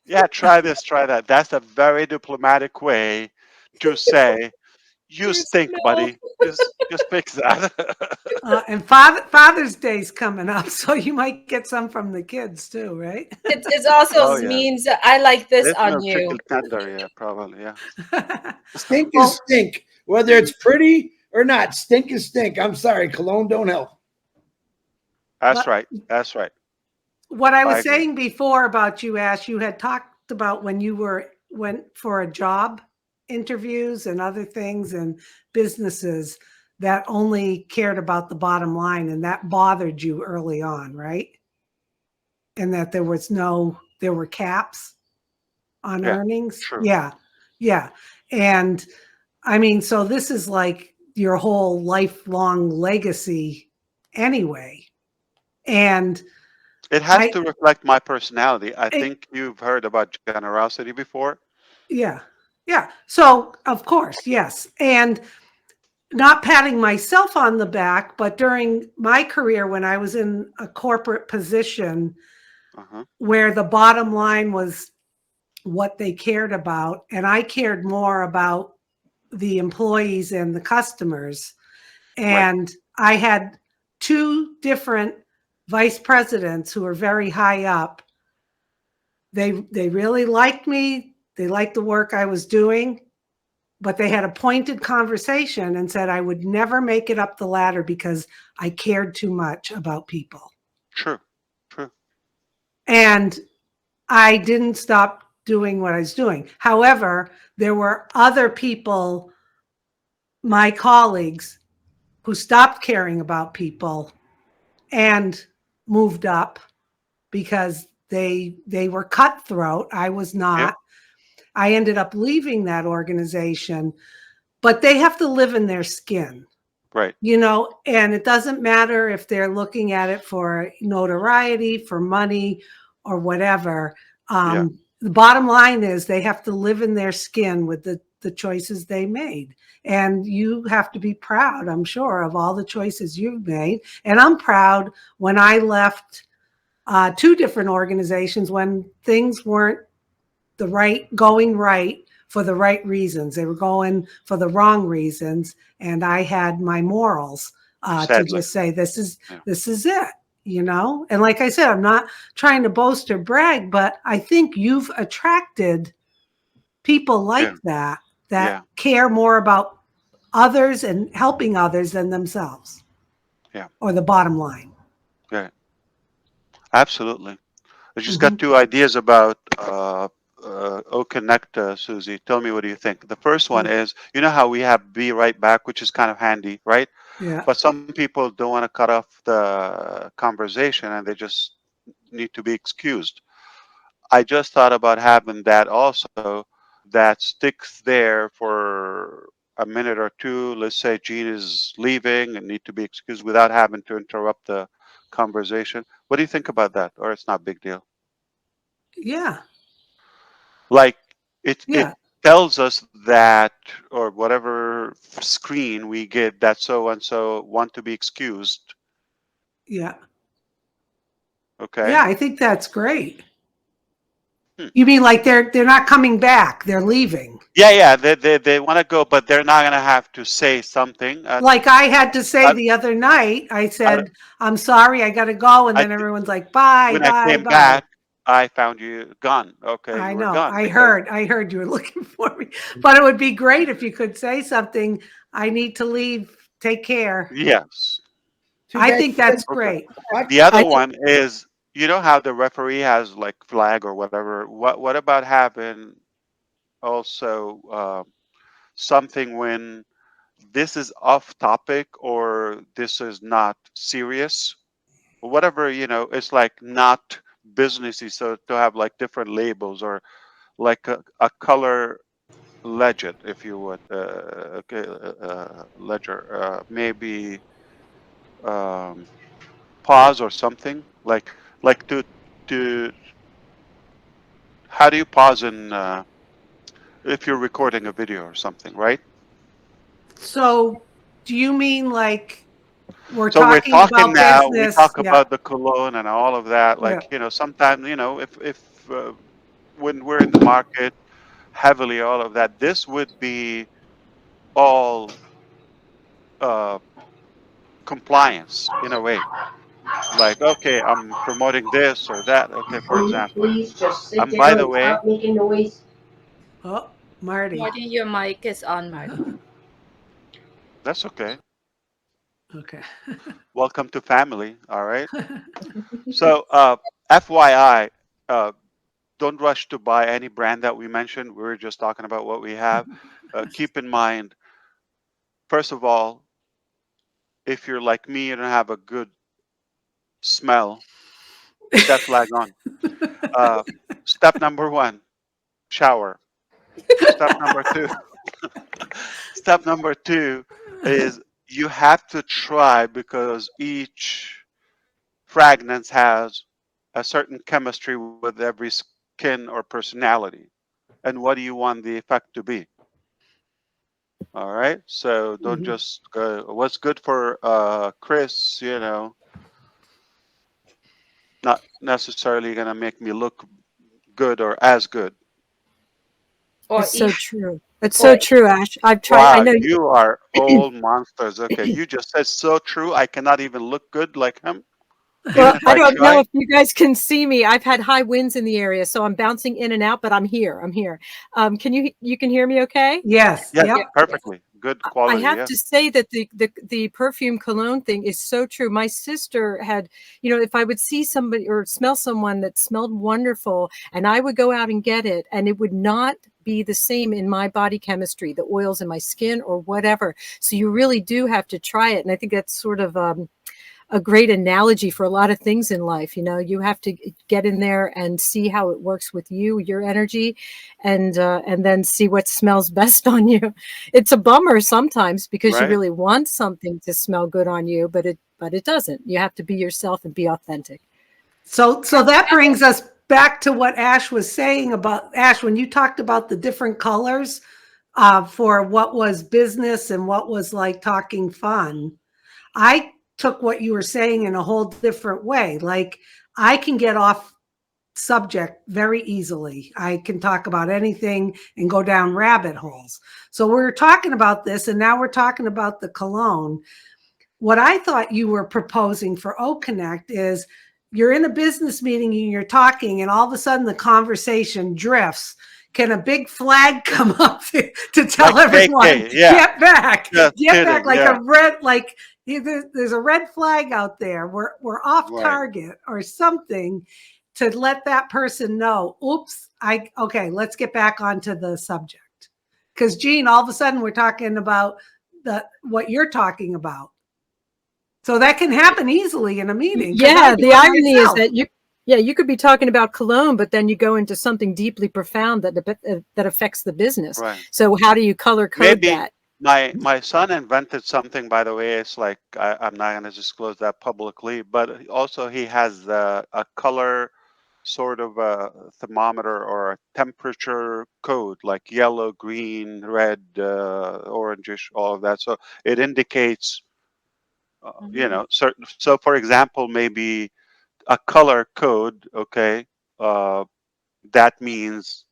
yeah, try this, try that. That's a very diplomatic way to say, you stink, buddy. Just fix that. And Father's Day's coming up, so you might get some from the kids too, right? It's also Oh, yeah. means I like this It's on no you. trickle tender, yeah, probably, yeah. Stink Well- is stink, whether it's pretty or not. Stink is stink. I'm sorry, cologne don't help. That's What- right. That's right. What I was I agree. saying before about you, Ash, you had talked about when you went for a job interviews and other things and businesses that only cared about the bottom line, and that bothered you early on, right? And that there were caps on Yeah, earnings. true. Yeah. And I mean, so this is like your whole lifelong legacy anyway. And It has to reflect my personality. I think you've heard about generosity before. yeah. So of course, yes. And not patting myself on the back, but during my career, when I was in a corporate position where the bottom line was what they cared about, and I cared more about the employees and the customers. And I had 2 different vice presidents who were very high up. They really liked me. They liked the work I was doing, but they had a pointed conversation and said I would never make it up the ladder because I cared too much about people. True. And I didn't stop doing what I was doing. However, there were other people, my colleagues, who stopped caring about people and moved up because they were cutthroat. I was not. Yeah. I ended up leaving that organization, but they have to live in their skin. Right. You know, and it doesn't matter if they're looking at it for notoriety, for money, or whatever. The bottom line is they have to live in their skin with the choices they made. And you have to be proud, I'm sure, of all the choices you've made. And I'm proud when I left 2 different organizations when things weren't going right for the right reasons. They were going for the wrong reasons. And I had my morals to just say, this is it, you know? And like I said, I'm not trying to boast or brag, but I think you've attracted people like that care more about others and helping others than themselves. Yeah. Or the bottom line. Yeah. Absolutely. I just got 2 ideas about OConnect, Susie. Tell me, what do you think? The first one is, you know how we have Be Right Back, which is kind of handy, right? Yeah. But some people don't want to cut off the conversation and they just need to be excused. I just thought about having that also, that sticks there for a minute or two. Let's say Gene is leaving and need to be excused without having to interrupt the conversation. What do you think about that? Or it's not a big deal? Yeah. Like it Yeah. tells us that, or whatever screen we get, that so and so want to be excused. Yeah. Okay. Yeah, I think that's great. Hmm. You mean like they're not coming back, they're leaving? Yeah. They want to go, but they're not gonna have to say something. Like I had to say I, the other night, I I, said, I'm sorry, I got to go. And I then everyone's like, bye, when I bye, came bye. back, I found you gone. Okay, I you were know. gone I because heard you were looking for me. But it would be great if you could say something. I need to leave. Take care. yes. Too I bad think you that's couldn't- Okay. great. The other I one is, you know how the referee has like flag or whatever. What about having also something when this is off topic or this is not serious, whatever, it's like not businessy. So to have like different labels or like a color legend, if you would, okay, ledger, maybe um, pause or something like to how do you pause in if you're recording a video or something, right? So do you mean like we're So we're talking talking about now. We business? talk Yeah. about the cologne and all of that. Yeah. Like, sometimes, if when we're in the market heavily, all of that, this would be all uh, compliance in a way. Like, okay, I'm promoting this or that. Okay, for Can you example. please just sit And by there the and way, stop making noise? Oh, Marty. Marty, your mic is on, Marty. that's okay. Okay. Welcome to family. All right. So, FYI, don't rush to buy any brand that we mentioned. We were just talking about what we have. Keep in mind, first of all, if you're like me, you don't have a good smell, put that flag on. Uh, step number one, shower. Step number two, step number two is you have to try because each fragrance has a certain chemistry with every skin or personality. And what do you want the effect to be? All right. So don't Mhm. just go, what's good for Chris, not necessarily going to make me look good or as good. Or it's so if true. It's or so true, Ash. I've tried. I Wow, know. you are all monsters. Okay, you just said so true. I cannot even look good like him, even Well, if I I don't know try. if you guys can see me. I've had high winds in the area, so I'm bouncing in and out, but I'm here. I'm here. Can you can hear me okay? Yes. Yes, Yep. perfectly. Good I quality. have Yes. to say that the perfume cologne thing is so true. My sister had, if I would see somebody or smell someone that smelled wonderful, and I would go out and get it, and it would not be the same in my body chemistry, the oils in my skin or whatever. So you really do have to try it. And I think that's sort of a great analogy for a lot of things in life. You have to get in there and see how it works with you, your energy, and then see what smells best on you. It's a bummer sometimes because you Right. really want something to smell good on you, but it doesn't. You have to be yourself and be authentic. So that brings us back to what Ash was saying about Ash, when you talked about the different colors for what was business and what was like talking fun. I took what you were saying in a whole different way. Like I can get off subject very easily. I can talk about anything and go down rabbit holes. So we're talking about this, and now we're talking about the cologne. What I thought you were proposing for OConnect is you're in a business meeting and you're talking, and all of a sudden the conversation drifts. Can a big flag come up to tell Like everyone, KK. Yeah. Just get back, kidding. like Yeah. a red, like there's a red flag out there. We're off Right. target or something to let that person know, oops, okay, let's get back onto the subject. Because Gene, all of a sudden we're talking about what you're talking about. So that can happen easily in a meeting. Yeah, the irony is that you could be talking about cologne, but then you go into something deeply profound that affects the business. Right. So how do you color code that? My son invented something, by the way. It's like I'm not going to disclose that publicly, but also he has a color sort of a thermometer or a temperature code, like yellow, green, red, orangish, all of that. So it indicates, you know, certain. So for example, maybe a color code. Okay, that means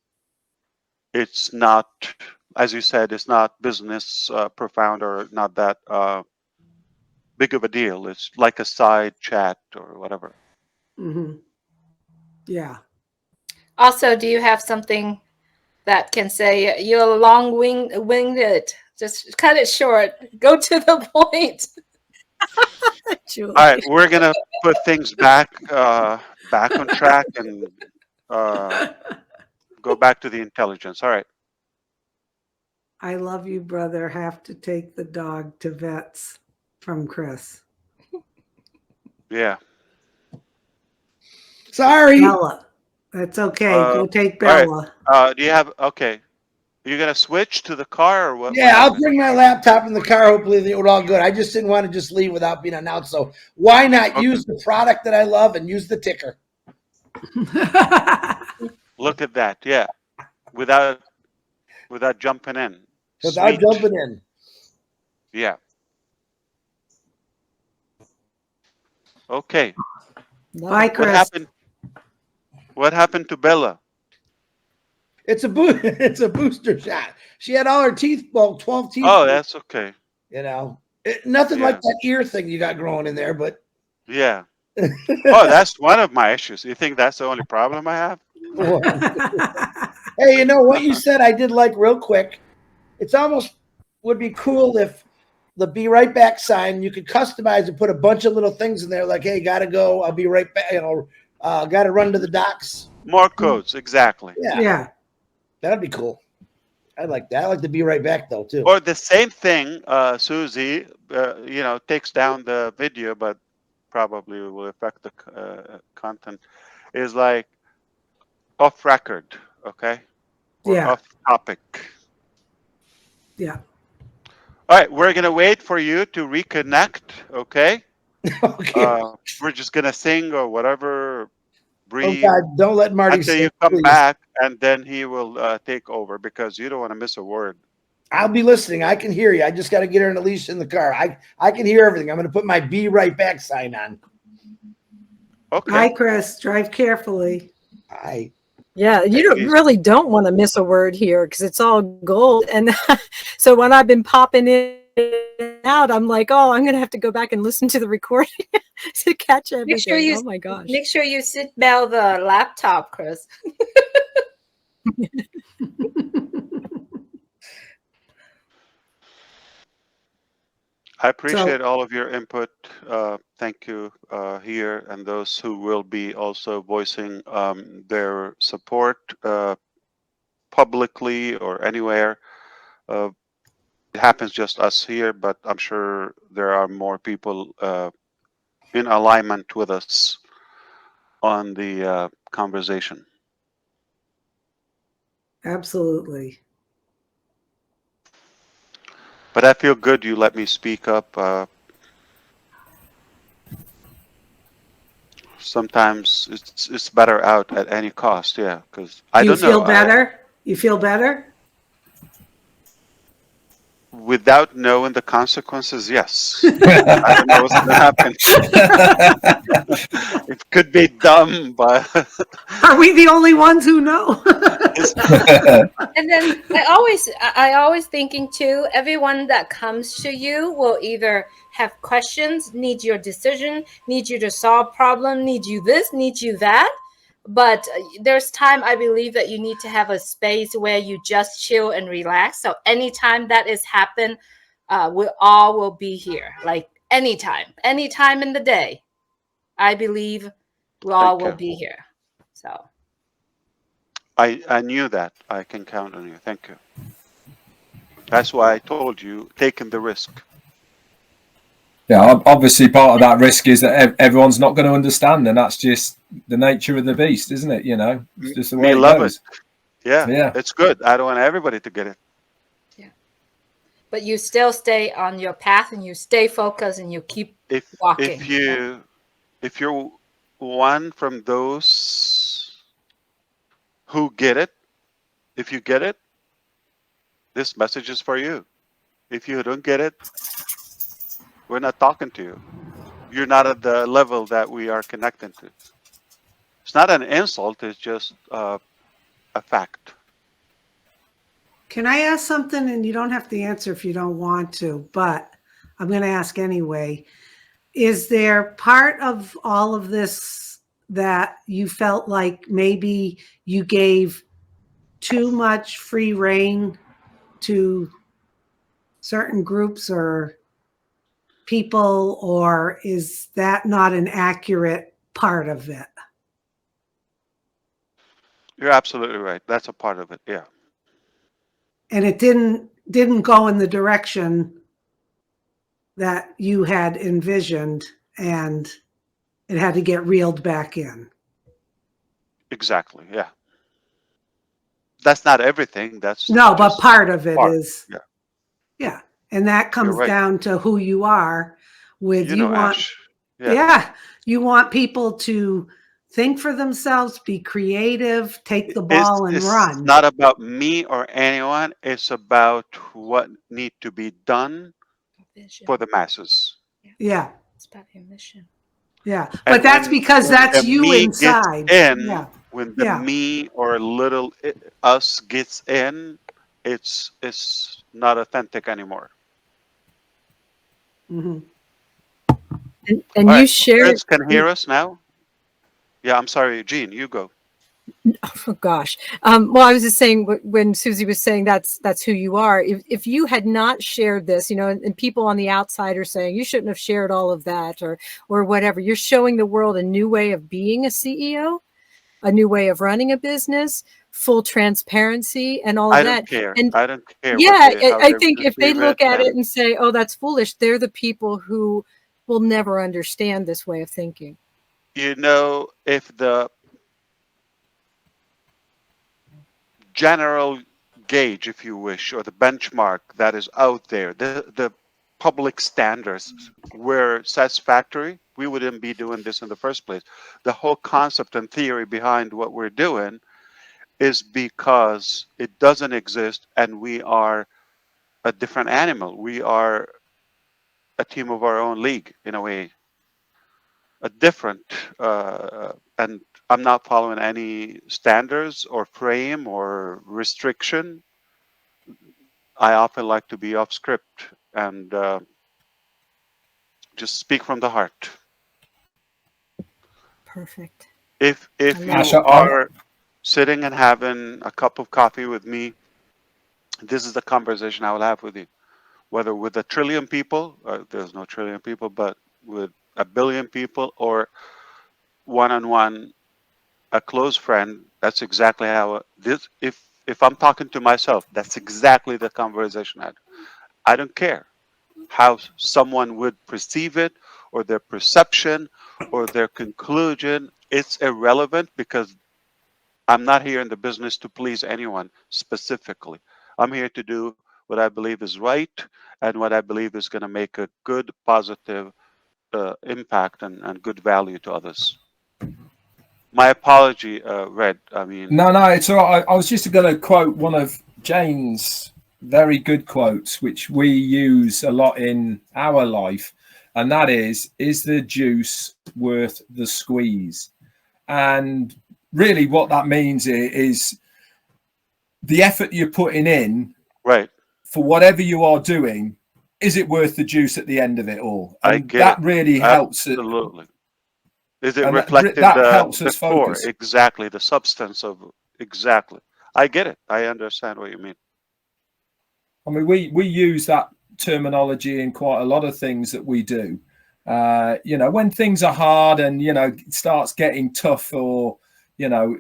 it's not, as you said, it's not business profound or not that big of a deal. It's like a side chat or whatever. Mm-hmm. Yeah. Also, do you have something that can say you're long-winded? Just cut it short. Go to the point. Julie. All right, we're gonna put things back on track and go back to the intelligence. All right. I love you, brother. Have to take the dog to vets from Chris. Yeah. Sorry. Bella. That's okay. Go take all right. Bella. Do you have, okay, you're gonna switch to the car or what? Yeah, I'll bring my laptop in the car. Hopefully, they're all good. I just didn't want to just leave without being announced. So why not use the product that I love and use the ticker? Look at that. Yeah. Without jumping in. Without Sweet. jumping in. Yeah. Okay. Bye, Chris. What happened to Bella? It's a booster shot. She had all her teeth, well, 12 teeth. Oh, that's okay. You know, nothing like that ear thing you got growing in there, but yeah. Oh, that's one of my issues. You think that's the only problem I have? Hey, you know what you said I did like real quick. It's almost would be cool if the be right back sign, you could customize and put a bunch of little things in there like, hey, gotta go, I'll be right back, you know, gotta run to the docks. More codes, exactly. Yeah. That'd be cool. I like that. I like to be right back though too. Or the same thing, Susie, you know, takes down the video, but probably will affect the content, is like off record, okay? Or off topic. Yeah. All right, we're gonna wait for you to reconnect, okay? Okay. We're just gonna sing or whatever, breathe. Oh God, don't let Marty until sing, you come please. back, and then he will take over because you don't want to miss a word. I'll be listening. I can hear you. I just got to get her and Alicia in the car. I can hear everything. I'm going to put my be right back sign on. Okay. Bye, Chris. Drive carefully. Bye. Yeah, you really don't want to miss a word here because it's all gold. And so when I've been popping in and out, I'm like, oh, I'm going to have to go back and listen to the recording to catch everything. Oh my gosh. Make sure you sit belt the laptop, Chris. I appreciate all of your input. Thank you here, and those who will be also voicing their support publicly or anywhere. It happens just us here, but I'm sure there are more people in alignment with us on the conversation. Absolutely. But I feel good you let me speak up. Sometimes it's better out at any cost, yeah, because I don't know. You feel better? You feel better? Without knowing the consequences, yes. I don't know what's going to happen. It could be dumb, but are we the only ones who know? And then I always thinking too, everyone that comes to you will either have questions, need your decision, need you to solve problem, need you this, need you that. But there's time I believe that you need to have a space where you just chill and relax. So anytime that is happen, we all will be here. Like anytime in the day, I believe we all will be here. So I knew that. I can count on you. Thank you. That's why I told you, taking the risk. Yeah, obviously part of that risk is that everyone's not going to understand, and that's just the nature of the beast, isn't it? You know, it's just the way it goes. Yeah, it's good. I don't want everybody to get it. Yeah. But you still stay on your path and you stay focused and you keep walking. If you're one from those who get it, if you get it, this message is for you. If you don't get it, we're not talking to you. You're not at the level that we are connecting to. It's not an insult, it's just a fact. Can I ask something? And you don't have to answer if you don't want to, but I'm going to ask anyway. Is there part of all of this that you felt like maybe you gave too much free rein to certain groups or people, or is that not an accurate part of it? You're absolutely right. That's a part of it. Yeah. And it didn't go in the direction that you had envisioned, and it had to get reeled back in. Exactly. Yeah. That's not everything. That's no, but part of it is. Yeah. Yeah. And that comes right. down to who you are with you want. Ash. Yeah. You want people to think for themselves, be creative, take the ball and run. It's not about me or anyone. It's about what need to be done for the masses. Yeah. It's about your mission. Yeah. But that's because that's you inside. When the me or little us gets in, it's not authentic anymore. Mm-hmm. And you shared. Friends can hear us now? Yeah, I'm sorry, Jean, you go. Oh gosh. Well, I was just saying when Susie was saying that's who you are. If you had not shared this, you know, and people on the outside are saying you shouldn't have shared all of that or whatever. You're showing the world a new way of being a CEO, a new way of running a business, full transparency, and all of that. And I don't care. Yeah, I think if they look at it and say, "Oh, that's foolish," they're the people who will never understand this way of thinking. You know, if the general gauge, if you wish, or the benchmark that is out there, the public standards were satisfactory, we wouldn't be doing this in the first place. The whole concept and theory behind what we're doing is because it doesn't exist and we are a different animal. We are a team of our own league, in a way. A different, and I'm not following any standards or frame or restriction. I often like to be off script and just speak from the heart. Perfect. If you are sitting and having a cup of coffee with me, this is the conversation I will have with you. Whether with 1 trillion people, there's no trillion people, but with 1 billion people, or one-on-one, a close friend, that's exactly how this. If I'm talking to myself, that's exactly the conversation I had. I don't care how someone would perceive it, or their perception, or their conclusion. It's irrelevant because I'm not here in the business to please anyone specifically. I'm here to do what I believe is right and what I believe is going to make a good, positive impact and good value to others. My apology, Red. I mean, no, it's all right. I was just going to quote one of Jane's very good quotes, which we use a lot in our life, and that is the juice worth the squeeze? And really, what that means is the effort you're putting in, right, for whatever you are doing. Is it worth the juice at the end of it all? And I get that it. really helps. Absolutely. Is it and reflected that helps us before? focus. Exactly, the substance of exactly. I get it. I understand what you mean. I mean, we use that terminology in quite a lot of things that we do. You know, when things are hard and, you know, it starts getting tough, or, you know,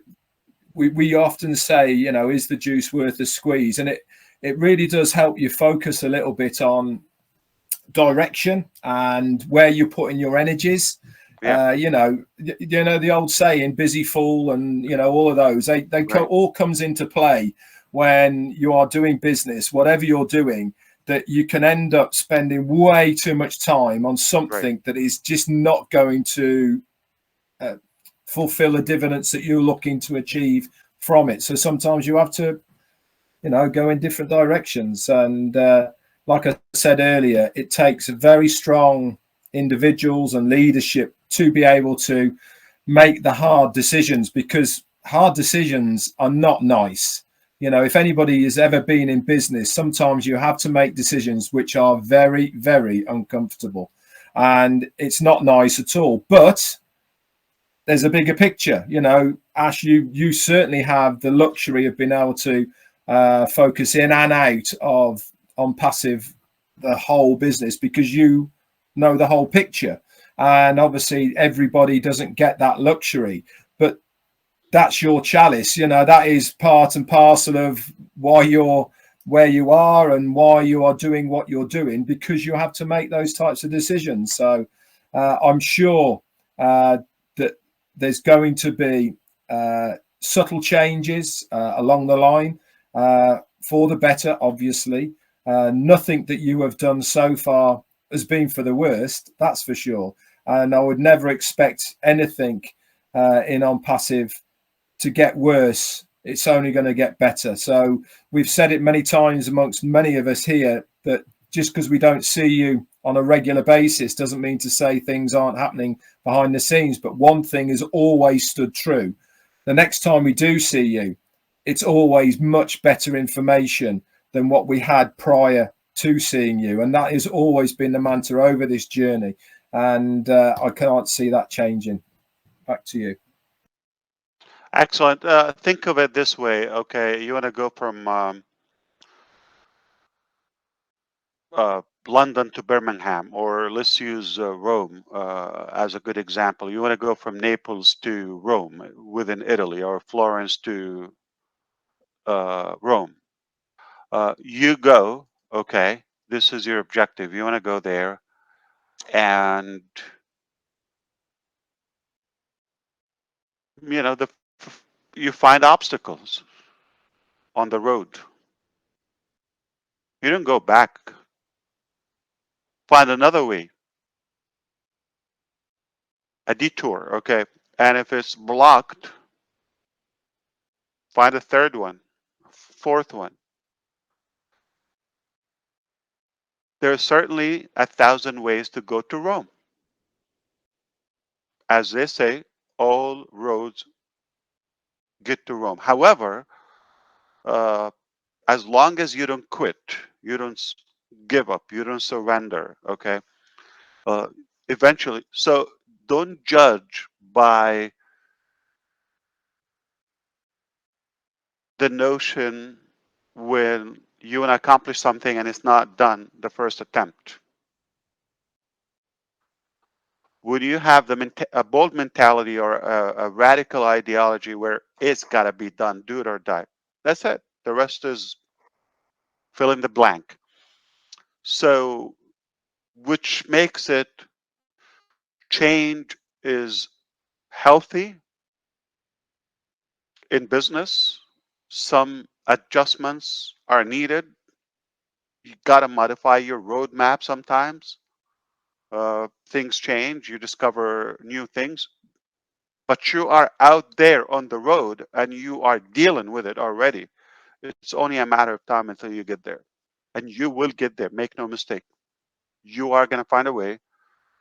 we often say, you know, is the juice worth the squeeze? And it really does help you focus a little bit on direction and where you're putting your energies. Yeah. You know the old saying, busy fool, and, you know, all of those, they right. all comes into play when you are doing business. Whatever you're doing, that you can end up spending way too much time on something that is just not going to fulfill the dividends that you're looking to achieve from it. So sometimes you have to, you know, go in different directions. And like I said earlier, it takes very strong individuals and leadership to be able to make the hard decisions, because hard decisions are not nice. You know, if anybody has ever been in business, sometimes you have to make decisions which are very, very uncomfortable, and it's not nice at all. But there's a bigger picture. You know, Ash, you certainly have the luxury of being able to focus in and out of ONPASSIVE, the whole business, because you know the whole picture. And obviously everybody doesn't get that luxury, but that's your chalice. You know, that is part and parcel of why you're where you are and why you are doing what you're doing, because you have to make those types of decisions. So I'm sure that there's going to be subtle changes along the line for the better, obviously. Nothing that you have done so far has been for the worst, that's for sure. And I would never expect anything in ONPASSIVE to get worse. It's only going to get better. So we've said it many times amongst many of us here, that just because we don't see you on a regular basis doesn't mean to say things aren't happening behind the scenes. But one thing has always stood true: the next time we do see you, it's always much better information than what we had prior to seeing you. And that has always been the mantra over this journey. And I can't see that changing. Back to you. Excellent. Think of it this way. Okay, you want to go from London to Birmingham, or let's use Rome as a good example. You want to go from Naples to Rome within Italy, or Florence to Rome. You go, okay, this is your objective. You want to go there, and you know, you find obstacles on the road. You don't go back. Find another way, a detour, okay? And if it's blocked, find a third one, fourth one. There are certainly 1,000 ways to go to Rome. As they say, all roads get to Rome. However, as long as you don't quit, you don't give up, you don't surrender, okay? Eventually, so don't judge by the notion when you want to accomplish something and it's not done the first attempt. Would you have a bold mentality or a radical ideology where it's got to be done, do it or die? That's it. The rest is fill in the blank. So, which makes it, change is healthy in business. Some adjustments are needed. You got to modify your roadmap sometimes. Things change, you discover new things, but you are out there on the road and you are dealing with it already. It's only a matter of time until you get there, and you will get there. Make no mistake. You are going to find a way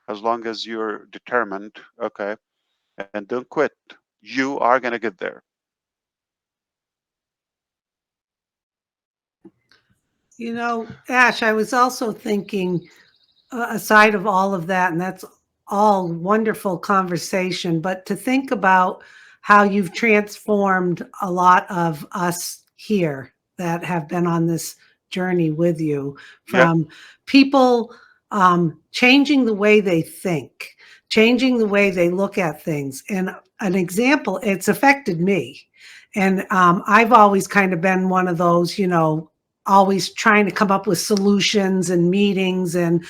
as long as you're determined, okay, and don't quit. You are going to get there. You know, Ash, I was also thinking, aside of all of that, and that's all wonderful conversation, but to think about how you've transformed a lot of us here that have been on this journey with you, from people changing the way they think, changing the way they look at things. And an example, it's affected me. And I've always kind of been one of those, you know, always trying to come up with solutions and meetings, and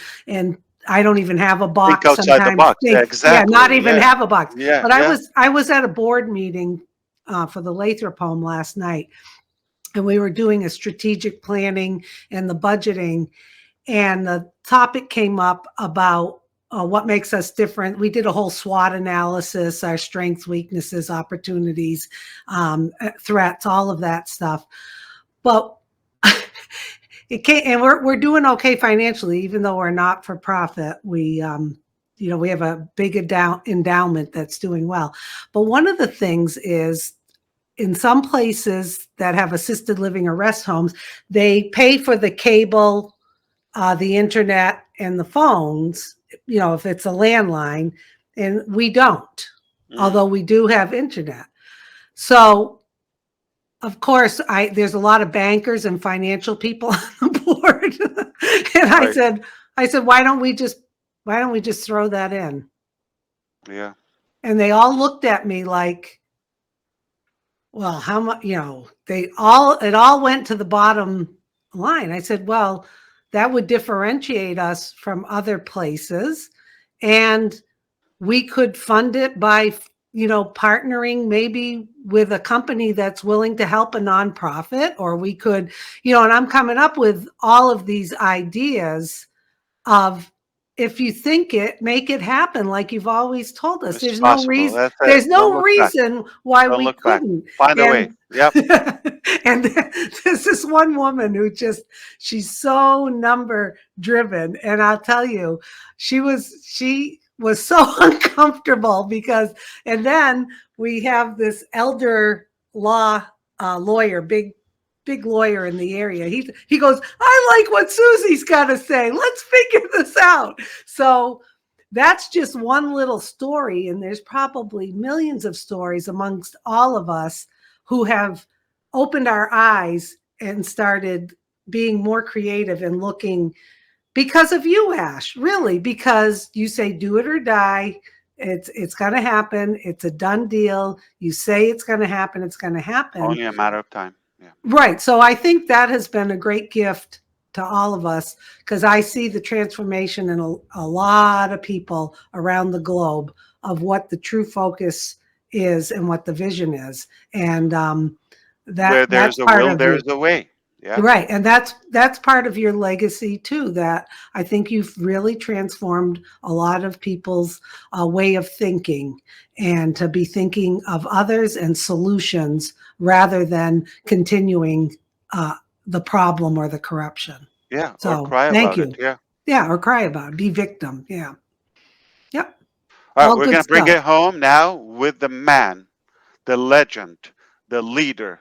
I don't even have a box. Think outside the box. Think, Exactly. Yeah, not even have a box. Yeah, but I was at a board meeting for the Lathrop home last night, and we were doing a strategic planning and the budgeting, and the topic came up about what makes us different. We did a whole SWOT analysis, our strengths, weaknesses, opportunities, threats, all of that stuff. But it can't, and we're doing okay financially, even though we're not for profit. We we have a big endowment that's doing well. But one of the things is, in some places that have assisted living or rest homes, they pay for the cable, the internet, and the phones, if it's a landline, and we don't, although we do have internet. So, of course, there's a lot of bankers and financial people on the board. And Right. I said, why don't we just throw that in? Yeah. And they all looked at me like, well, how much, it all went to the bottom line. I said, well, that would differentiate us from other places, and we could fund it by, partnering maybe with a company that's willing to help a nonprofit, or we could, and I'm coming up with all of these ideas of, if you think it, make it happen, like you've always told us. It's There's no possible. reason. That's it. There's Don't no look back. reason why Don't we look back. couldn't. Find a way. Yep. And there's this one woman who she's so number driven, and I'll tell you, she was so uncomfortable because, and then we have this elder law lawyer, big lawyer in the area. He goes, I like what Susie's got to say. Let's figure this out. So that's just one little story, and there's probably millions of stories amongst all of us who have opened our eyes and started being more creative and looking, because of you, Ash, really, because you say do it or die. It's going to happen. It's a done deal. You say it's going to happen. It's going to happen. Only a matter of time. Yeah. Right. So I think that has been a great gift to all of us, because I see the transformation in a lot of people around the globe of what the true focus is and what the vision is. And Where there's that's a part will, of there's a way. Yeah. right. And that's part of your legacy too, that I think you've really transformed a lot of people's way of thinking, and to be thinking of others and solutions rather than continuing the problem or the corruption. Yeah. So Or cry thank about you. it. Yeah. Yeah. Or cry about it. Be victim. Yeah. Yep. All right. All We're good going to bring stuff. it home now with the man, the legend, the leader,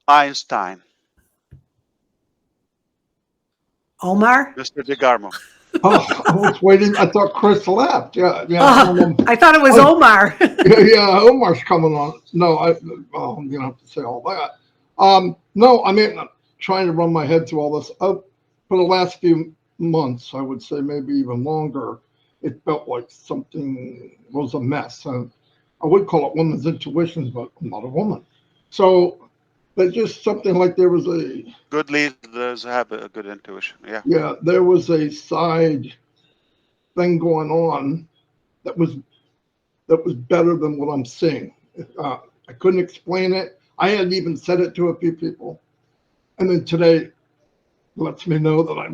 Einstein, Omar? Mr. DeGarmo. Oh, I was waiting. I thought Chris left. Yeah, yeah. I thought it was oh, Omar. yeah, Omar's coming on. No, you don't have to say all that. No, I mean, I'm trying to run my head through all this. For the last few months, I would say maybe even longer, it felt like something was a mess. And I would call it women's intuitions, but I'm not a woman. So there's just something like there was a Good leaders have a good intuition. Yeah. yeah, there was a side thing going on that was better than what I'm seeing. I couldn't explain it. I had even said it to a few people, and then today lets me know that I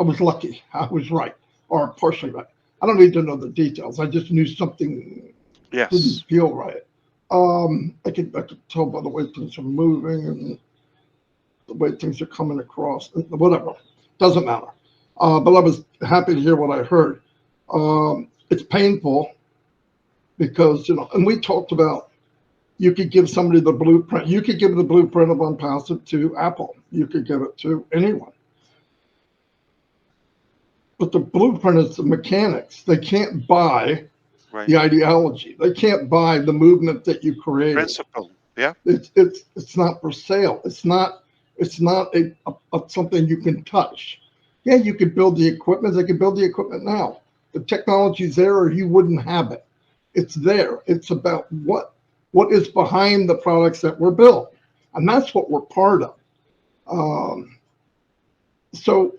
was lucky. I was right, or partially right. I don't need to know the details. I just knew something Yes. didn't feel right. I could tell by the way things are moving and the way things are coming across. Whatever, doesn't matter. But I was happy to hear what I heard. It's painful because, and we talked about, you could give somebody the blueprint. You could give the blueprint of ONPASSIVE to Apple. You could give it to anyone. But the blueprint is the mechanics. They can't buy Right. the ideology. They can't buy the movement that you created. Principle. Yeah. It's not for sale. It's not a something you can touch. Yeah, you could build the equipment. They can build the equipment now. The technology's there, or you wouldn't have it. It's there. It's about what is behind the products that were built, and that's what we're part of. So,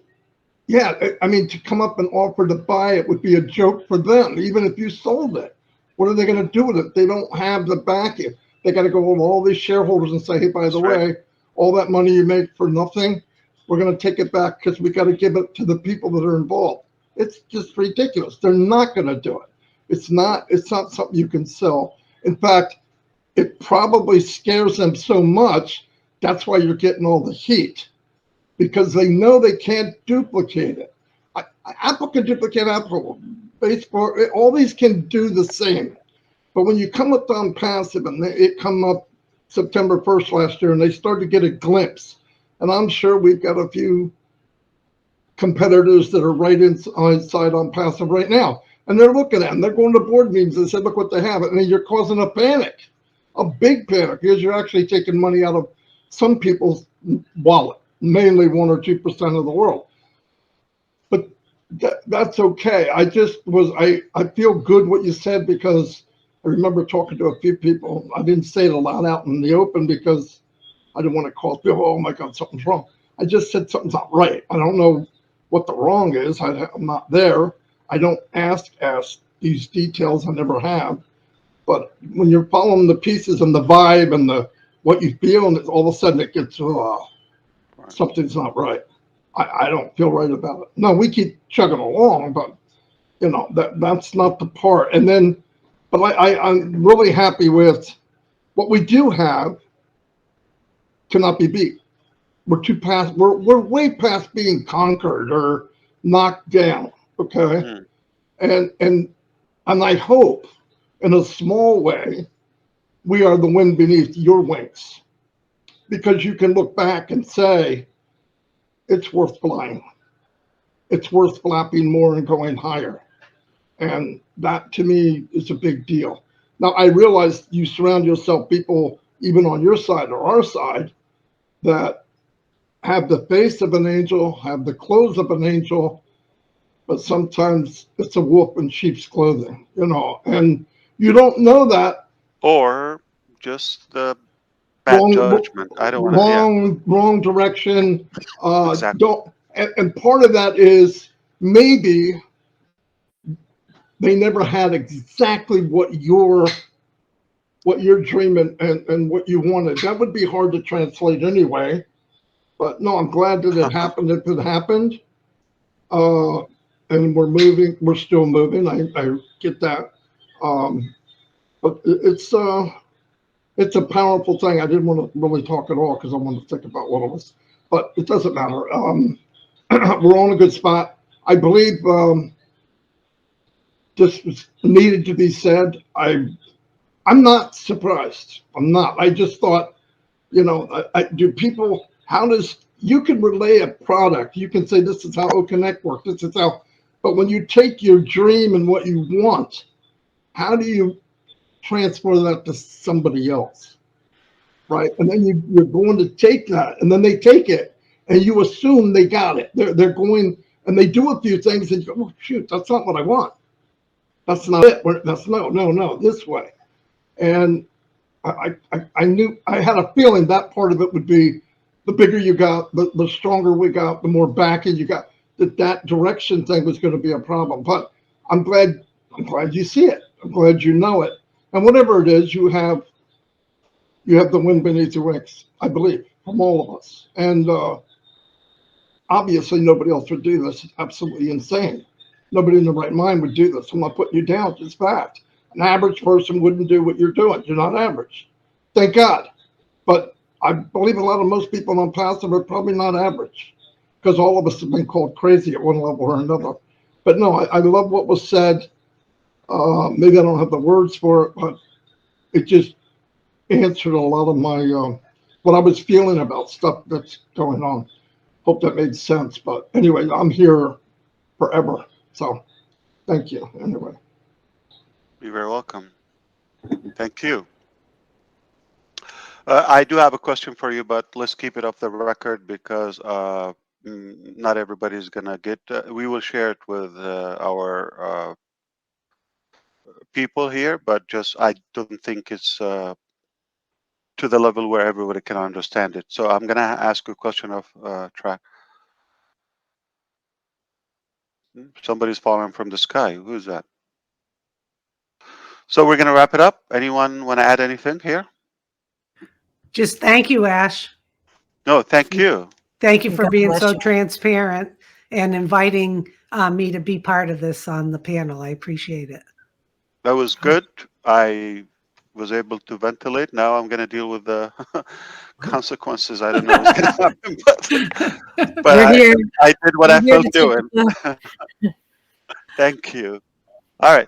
yeah, I mean, to come up and offer to buy it would be a joke for them, even if you sold it. What are they going to do with it? They don't have the backing. They got to go with all these shareholders and say, hey, by the That's right. way, all that money you make for nothing, we're going to take it back because we got to give it to the people that are involved. It's just ridiculous. They're not going to do it. It's not something you can sell. In fact, it probably scares them so much. That's why you're getting all the heat, because they know they can't duplicate it. Apple can duplicate Apple, Facebook, all these can do the same. But when you come up on passive, and it come up September 1st last year, and they started to get a glimpse, and I'm sure we've got a few competitors that are right inside on passive right now, and they're looking at them. They're going to board meetings and say, look what they have. And then you're causing a panic, a big panic, because you're actually taking money out of some people's wallet, mainly 1 or 2% of the world. But that's okay. I feel good what you said, because I remember talking to a few people. I didn't say it aloud out in the open because I didn't want to call people, oh my God, something's wrong. I just said something's not right. I don't know what the wrong is. I'm not there. I don't ask these details. I never have. But when you're following the pieces and the vibe and what you feel, and all of a sudden it gets, something's not right. I don't feel right about it. No, we keep chugging along, but you know, that's not the part. And then, but I'm really happy with what we do have. Cannot be beat. We're way past being conquered or knocked down. Okay. And I hope in a small way we are the wind beneath your wings, because you can look back and say it's worth flying. It's worth flapping more and going higher. And that to me is a big deal. Now I realize you surround yourself people, even on your side or our side, that have the face of an angel, have the clothes of an angel, but sometimes it's a wolf in sheep's clothing, you know, and you don't know that. Or just the bad judgment. I don't want to. Wrong direction. Exactly. And part of that is maybe they never had exactly what you're dreaming and what you wanted. That would be hard to translate anyway. But no, I'm glad that it happened. If it happened, and we're moving, we're still moving. I get that. But it's a powerful thing. I didn't want to really talk at all because I wanted to think about what it was, but it doesn't matter. We're on a good spot. I believe this was needed to be said. I'm not surprised. I'm not. I just thought, you know, do people, you can relay a product. You can say, this is how OConnect works. This is how, but when you take your dream and what you want, how do you transfer that to somebody else? Right. And then you're going to take that, and then they take it and you assume they got it. They're going and they do a few things and you go, oh, shoot, that's not what I want. That's not it. That's no, this way. And I knew, I had a feeling that part of it would be the bigger you got, the stronger we got, the more backing you got, that direction thing was going to be a problem. But I'm glad you see it. I'm glad you know it. And whatever it is, you have the wind beneath your wings, I believe, from all of us. And obviously nobody else would do this. It's absolutely insane. Nobody in the right mind would do this. I'm not putting you down, it's fact. An average person wouldn't do what you're doing. You're not average. Thank God. But I believe most people on passive are probably not average, because all of us have been called crazy at one level or another. But no, I love what was said. Maybe I don't have the words for it, but it just answered a lot of my, what I was feeling about stuff that's going on. Hope that made sense. But anyway, I'm here forever. So thank you anyway. You're very welcome. Thank you. I do have a question for you, but let's keep it off the record because not everybody's gonna get. We will share it with our people here, but just I don't think it's to the level where everybody can understand it. So I'm gonna ask you a question of track. Somebody's falling from the sky. Who is that? So we're gonna wrap it up. Anyone want to add anything here? Just thank you, Ash. No, thank you. Thank you for God being bless so you. transparent and inviting me to be part of this on the panel. I appreciate it. That was good. I was able to ventilate. Now I'm going to deal with the consequences. I don't know what's going to happen, but You're here. I did what You're I here felt to take doing. the- Thank you. All right.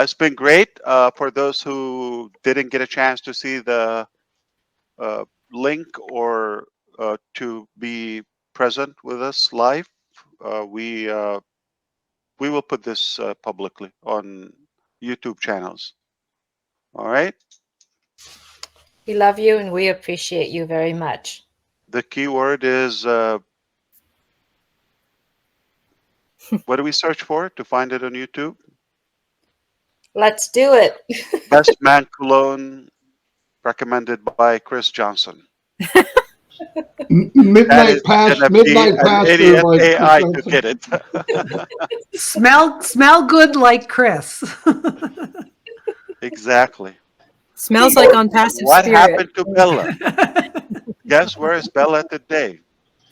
It's been great. For those who didn't get a chance to see the link or to be present with us live, we will put this publicly on YouTube channels. All right. We love you and we appreciate you very much. The keyword is what do we search for to find it on YouTube? Let's do it. Best Man Cologne, recommended by Chris Johnson. That Midnight is gonna be Midnight an Pastor idiot by Chris AI to Johnson. get it. Smell good like Chris. Exactly. Smells like on passive What spirit. happened to Bella? Guess where is Bella today?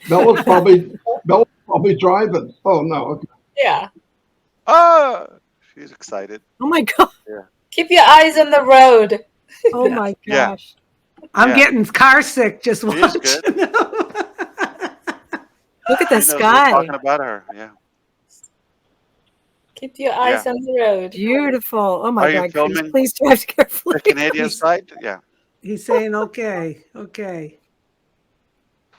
Bella's probably driving. Oh no. Okay. Yeah. Oh, she's excited. Oh my God. Keep your eyes on the road. Oh my Yeah. gosh. I'm Yeah. getting car sick just She is watching. good. Look at the She knows we're sky. talking about her. Yeah. Keep your eyes on the road. Beautiful. Oh my Are you God, Chris, filming please drive carefully. the Canadian side? Yeah. He's saying, okay, okay.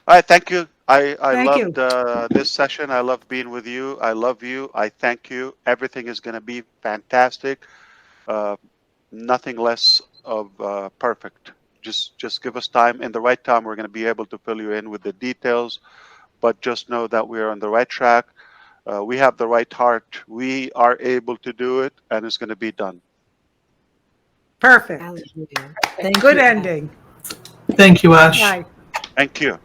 All right. Thank you. I Thank you. loved this session. I loved being with you. I love you. I thank you. Everything is going to be fantastic. Nothing less of perfect. Just give us time. In the right time, we're going to be able to fill you in with the details. But just know that we are on the right track. We have the right heart. We are able to do it, and it's going to be done. Perfect. Hallelujah. Thank Good you. ending. Thank you, Ash. Bye. Thank you.